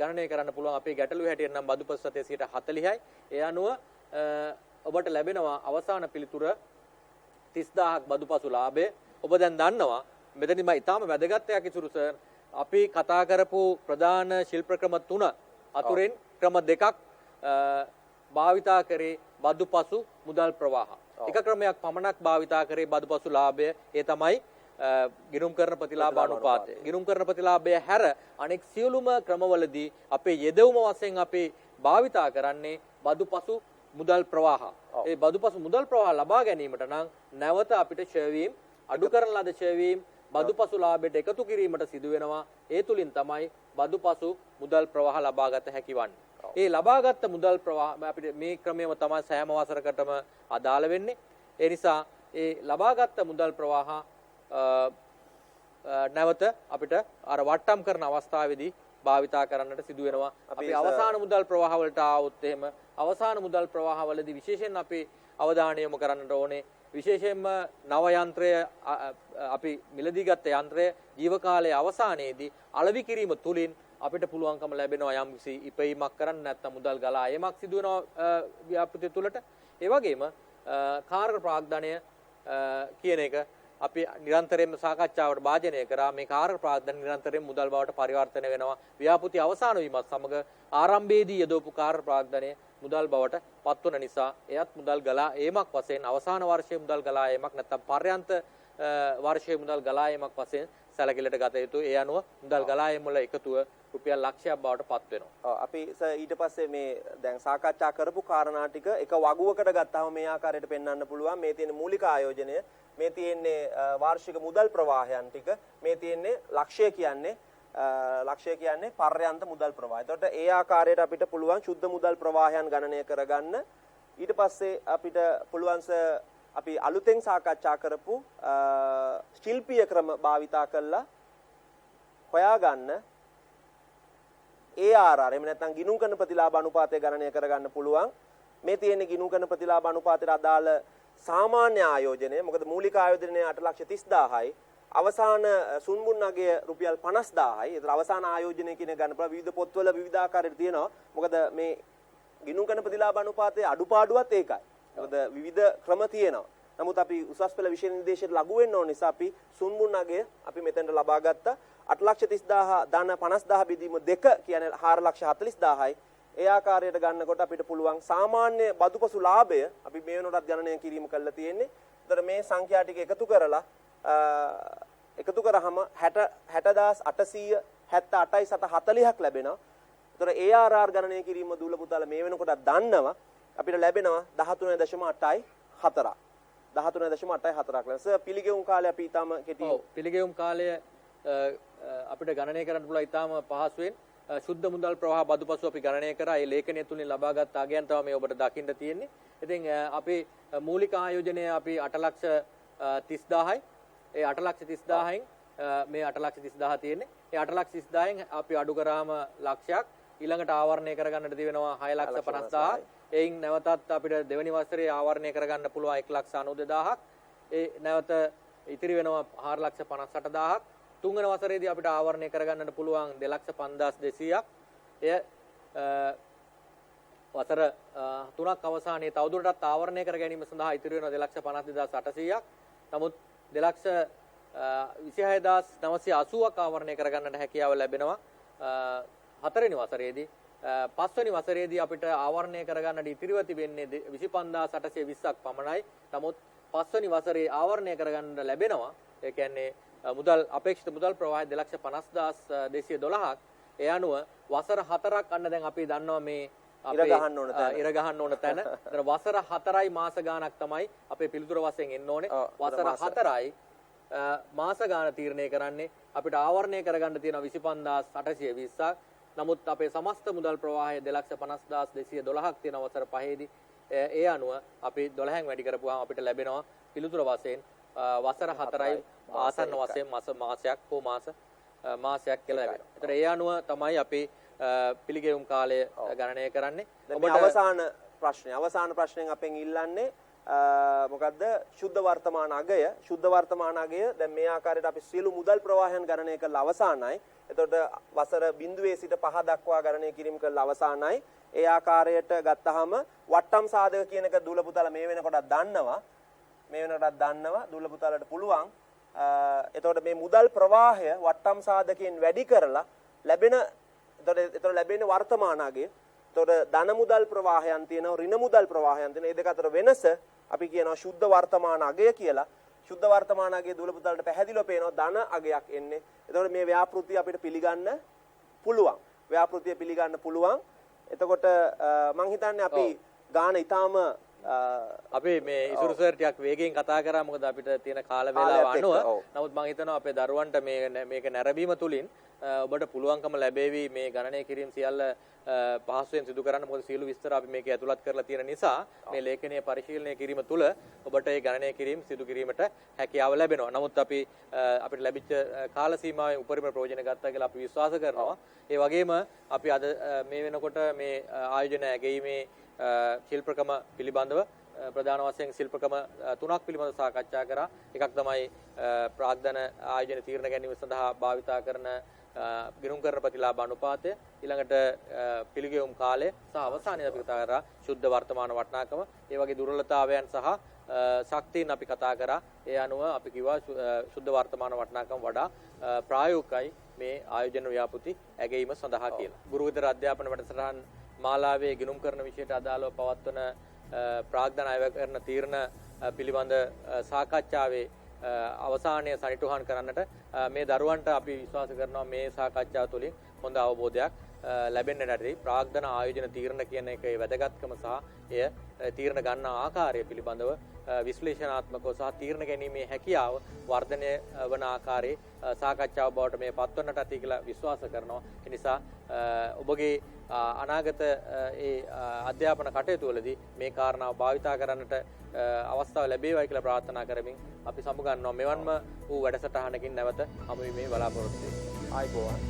ගණනය කරන්න පුළුවන්. අපේ ගැටලුව හැටියට නම් බදු ප්‍රතිශතය 40%යි. ඒ අනුව ඔබට ලැබෙනවා අවසාන පිළිතුර 30,000ක් බදුපසු ලාභය. ඔබ දැන් දන්නවා මෙතනදී මම ඊටාම වැදගත් එකක් ඉතුරු සර්. අපි කතා කරපු ප්‍රධාන ශිල්ප ක්‍රම 3 අතුරෙන් ක්‍රම 2ක් භාවිතා කරේ බදුපසු මුදල් ප්‍රවාහ. එක ක්‍රමයක් පමණක් භාවිතා කරේ බදුපසු ලාභය. ඒ තමයි ගිණුම් කරන ප්‍රතිලාභ අනුපාතය. ගිණුම් කරන ප්‍රතිලාභය හැර අනෙක් සියලුම ක්‍රමවලදී අපේ යෙදවුම වශයෙන් අපි භාවිතා කරන්නේ බදුපසු මුදල් ප්‍රවාහ. ඒ බදුපසු මුදල් ප්‍රවාහ ලබා ගැනීමට නම් නැවත අපිට ෂෙයාවීම් අඩු කරන ලද ෂෙයාවීම් බදුපසු ලාභයට එකතු කිරීමට සිදු වෙනවා. ඒ තුලින් තමයි බදුපසු මුදල් ප්‍රවාහ ලබාගත හැකි වන්නේ. ඒ ලබාගත් මුදල් ප්‍රවාහ අපිට මේ ක්‍රමයම තමයි සෑම වසරකටම අදාළ වෙන්නේ. ඒ නිසා ඒ ලබාගත් මුදල් ප්‍රවාහ නැවත අපිට අර වට්ටම් කරන අවස්ථාවේදී භාවිතා කරන්නට සිදු වෙනවා. අපි අවසාන මුදල් ප්‍රවාහ වලට ආවොත් එහෙම අවසාන මුදල් ප්‍රවාහ වලදී විශේෂයෙන් අපි අවධානය යොමු කරන්නට ඕනේ. විශේෂයෙන්ම නව යන්ත්‍රය අපි මිලදී ගත්ත යන්ත්‍රය ජීව කාලයේ අවසානයේදී අලෙවි කිරීම තුලින් අපිට පුළුවන්කම ලැබෙනවා යම්කිසි ඉපෙීමක් කරන්න නැත්නම් මුදල් ගලා ඒමක් සිදු වෙනවා ව්‍යාපෘතිය තුලට. ඒ වගේම කාර්ක ප්‍රාග්ධනය කියන එක අපි නිරන්තරයෙන්ම සාකච්ඡාවට භාජනය කරා. මේ කාර්ක ප්‍රාග්ධන නිරන්තරයෙන් මුදල් බවට පරිවර්තනය වෙනවා. ව්‍යාපෘතිය අවසාන වීමත් සමග ආරම්භයේදී යදවපු කාර්ක ප්‍රාග්ධනය මුදල් බවට පත්වන නිසා එයත් මුදල් ගලා ඒමක් වශයෙන් අවසාන වර්ෂයේ මුදල් ගලා ඒමක් නැත්නම් පර්යන්ත වර්ෂයේ මුදල් ගලා ඒමක් වශයෙන් සැලකිල්ලට ගත යුතුයි. ඒ අනුව මුදල් ගලා ඒම වල එකතුව රුපියල් ලක්ෂයක් බවට පත් වෙනවා. අපි ඊට පස්සේ මේ දැන් සාකච්ඡා කරපු කාරණා ටික එක වගුවකට ගත්තාම මේ ආකාරයට පෙන්වන්න පුළුවන්. මේ තියෙන මූලික ආයෝජනය, මේ තියෙන්නේ වාර්ෂික මුදල් ප්‍රවාහයන් ටික, මේ තියෙන්නේ ලක්ෂය කියන්නේ පර්යන්ත මුදල් ප්‍රවාහය. එතකොට ඒ ආකාරයට අපිට පුළුවන් සුද්ධ මුදල් ප්‍රවාහයන් ගණනය කරගන්න. ඊට පස්සේ අපිට පුළුවන් අපි අලුතෙන් සාකච්ඡා කරපු ශිල්පීය ක්‍රම භාවිතා කරලා හොයාගන්න ARR එහෙම නැත්නම් ගිණුම් කරන ප්‍රතිලාභ අනුපාතය ගණනය කරගන්න පුළුවන්. මේ තියෙන ගිණුම් කරන ප්‍රතිලාභ අනුපාතයට අදාළ සාමාන්‍ය ආයෝජනය. මොකද මූලික ආයෝජනය 8,30,000යි. අවසාන සුන්බුන් අගය රුපියල් 50000යි. ඒතර අවසාන ආයෝජනය කියන ගන්න පුළුවන් විවිධ පොත්වල විවිධ ආකාරයට තියෙනවා. මොකද මේ ගිණුම් කරන ප්‍රතිලාභ අනුපාතයේ අඩුපාඩුවත් ඒකයි. මොකද විවිධ ක්‍රම තියෙනවා. නමුත් අපි උසස් පෙළ විෂය නිර්දේශයට ලඟු වෙන්න ඕන නිසා අපි සුන්බුන් අගය අපි මෙතෙන්ට ලබා ගත්තා. 8,30,000 ධන 50,000 බෙදීම 2 කියන්නේ 4,40,000යි. ඒ ආකාරයට ගන්නකොට අපිට පුළුවන් සාමාන්‍ය බදුපසු ලාභය අපි මේ වෙනකොටත් ගණනය කිරීම කරලා තියෙන්නේ. ඒතර මේ සංඛ්‍යා ටික එකතු කරලා එකතු කරාම 60,878.740ක් ලැබෙනවා. ඒතර ARR ගණනය කිරීම දූල පුතාලා මේ වෙනකොටත් දන්නවා. අපිට ලැබෙනවා 13.84. 13.84ක් ලෙස පිළිගෙවුම් කාලය අපි ඊටම කෙටි. ඔව් පිළිගෙවුම් කාලය අපිට ගණනය කරන්න පුළුවන් ඊටම පහසුවෙන් සුද්ධ මුදල් ප්‍රවාහ බදුපසු අපි ගණනය කරා. ඒ ලේඛනය තුලින් ලබාගත් අගයන් තමයි මේ ඔබට දකින්න තියෙන්නේ. ඉතින් අපි මූලික ආයෝජනය අපි 8,30,000යි. ඒ 8,30,000න් මේ 8,30,000 තියෙන්නේ. ඒ 8,30,000න් අපි අඩු කරාම ලක්ෂයක් ඊළඟට ආවරණය කරගන්නට දිවෙනවා 6,50,000. එයින් නැවතත් අපිට දෙවෙනි වසරේ ආවරණය කරගන්න පුළුවන් 1,92,000ක්. ඒ නැවත ඉතිරි වෙනවා 4,58,000ක්. තුන්වෙනි වසරේදී අපිට ආවරණය කරගන්නට පුළුවන් 2,50,200ක්. එය වසර 3ක් අවසානයේ තවදුරටත් ආවරණය කර ගැනීම සඳහා ඉතිරි වෙනවා 2,52,800ක්. නමුත් 2,26,980ක් ආවරණය කරගන්නට හැකියාව ලැබෙනවා 4වෙනි වසරේදී. 5වෙනි වසරේදී අපිට ආවරණය කරගන්නට ඉතිරිව තිබෙන්නේ 25,820ක් පමණයි. නමුත් 5වෙනි වසරේ ආවරණය කරගන්න ලැබෙනවා. ඒ කියන්නේ මුදල් අපේක්ෂිත මුදල් ප්‍රවාහය 2,50,212ක්. ඒ අනුව වසර 4ක් අන්න දැන් අපි දන්නවා මේ ඉර ගහන්න ඕන තැන. ඒතර වසර 4යි මාස ගාණක් තමයි අපේ පිළිතුර වශයෙන් එන්න ඕනේ. වසර 4යි මාස ගාණ තීරණය කරන්නේ අපිට ආවරණය කරගන්න තියෙන 25,820ක්. නමුත් අපේ සමස්ත මුදල් ප්‍රවාහය 2,50,212ක් තියෙන වසර 5ේදී. ඒ අනුව අපි 12න් වැඩි කරපුවාම අපිට ලැබෙනවා පිළිතුර වශයෙන් වසර 4යි ආසන්න වශයෙන් මාසයක් හෝ මාසයක් කියලා ලැබෙනවා. ඒතර ඒ අනුව තමයි අපි පිළිගෙවුම් කාලය ගණනය කරන්නේ. ඔබට අවසාන ප්‍රශ්නයෙන් අපෙන් ඉල්ලන්නේ මොකද්ද? ශුද්ධ වර්තමාන අගය. ශුද්ධ වර්තමාන අගය දැන් මේ ආකාරයට අපි සියලු මුදල් ප්‍රවාහයන් ගණනය කරලා අවසానයි. එතකොට වසර 0 සිට 5 දක්වා ගණනය කිරීම කරලා අවසానයි. ඒ ආකාරයට ගත්තාම වට්ටම් සාධක කියන එක දූල පුතාලා මේ වෙනකොටත් දන්නවා. දූල පුතාලට පුළුවන් එතකොට මේ මුදල් ප්‍රවාහය වට්ටම් සාධකයෙන් වැඩි කරලා ලැබෙන එතකොට ලැබෙන වර්තමාන අගය. එතකොට ධන මුදල් ප්‍රවාහයන් තියෙනවා, ඍණ මුදල් ප්‍රවාහයන් තියෙනවා. මේ දෙක අතර වෙනස අපි කියනවා ශුද්ධ වර්තමාන අගය කියලා. ශුද්ධ වර්තමාන අගය දූල පුතාලට පැහැදිලිව පේනවා ධන අගයක් එන්නේ. එතකොට මේ ව්‍යාපෘතිය අපිට පිළිගන්න පුළුවන්. එතකොට මම හිතන්නේ අපි ගාන ඊටාම අපි මේ ඉසුරු සර් ටිකක් වේගයෙන් කතා කරා මොකද අපිට තියෙන කාල වේලාව අනුව. නමුත් මම හිතනවා අපේ දරුවන්ට මේක නැරඹීම තුලින් ඔබට පුළුවන්කම ලැබෙවි මේ ගණනය කිරීම සියල්ල පහසුවෙන් සිදු කරන්න. මොකද සියලු විස්තර අපි මේක ඇතුළත් කරලා තියෙන නිසා මේ ලේඛනීය පරිශීලනය කිරීම තුළ ඔබට මේ ගණනය කිරීම සිදු කිරීමට හැකියාව ලැබෙනවා. නමුත් අපිට ලැබිච්ච කාල සීමාවෙන් උපරිම ප්‍රයෝජන ගත්තා කියලා අපි විශ්වාස කරනවා. ඒ වගේම අපි අද මේ වෙනකොට මේ ආයෝජන ඇගීමේ ශිල්පක්‍රම පිළිබඳව ප්‍රධාන වශයෙන් ශිල්පක්‍රම 3ක් පිළිබඳව සාකච්ඡා කරා. එකක් තමයි ප්‍රාග්ධන ආයෝජන තීරණ ගැනීම සඳහා භාවිතා කරන ගිණුම් කරන ප්‍රතිලාභ අනුපාතය, ඊළඟට පිළිගෙවුම් කාලය සහ අවසානයේ අපි කතා කරා ශුද්ධ වර්තමාන වටිනාකම. ඒ වගේ දුර්වලතාවයන් සහ ශක්තියන් අපි කතා කරා. ඒ අනුව අපි කිව්වා ශුද්ධ වර්තමාන වටිනාකම වඩා ප්‍රායෝගිකයි මේ ආයෝජන ව්‍යාපෘති ඇගීම සඳහා කියලා. ගුරුවිතර අධ්‍යාපන වැඩසටහන් මාලාවේ ගිණුම් කරන විෂයට අදාළව පවත්වන ප්‍රාග්ධන අයවැකරන තීරණ පිළිබඳ සාකච්ඡාවේ අවසානයේ සනිටුහන් කරන්නට මේ දරුවන්ට අපි විශ්වාස කරනවා මේ සාකච්ඡාව තුළින් හොඳ අවබෝධයක් ලැබෙන්නට ඇති. ප්‍රාග්ධන ආයෝජන තීරණ කියන එකේ වැදගත්කම සහ එය තීරණ ගන්න ආකාරය පිළිබඳව විශ්ලේෂණාත්මකව සහ තීරණ ගැනීමේ හැකියාව වර්ධනය වන ආකාරයේ සාකච්ඡාව බවට මේ පත්වන්නට ඇති කියලා විශ්වාස කරනවා. ඒ නිසා ඔබගේ අනාගත ඒ අධ්‍යාපන කටයුතු වලදී මේ කාරණාව භාවිතා කරන්නට අවස්ථාව ලැබේවයි කියලා ප්‍රාර්ථනා කරමින් අපි සමුගන්නවා. මෙවන්ම වූ වැඩසටහනකින් නැවත හමු වීමේ බලාපොරොත්තු වෙනවා. ආයිබෝවන්.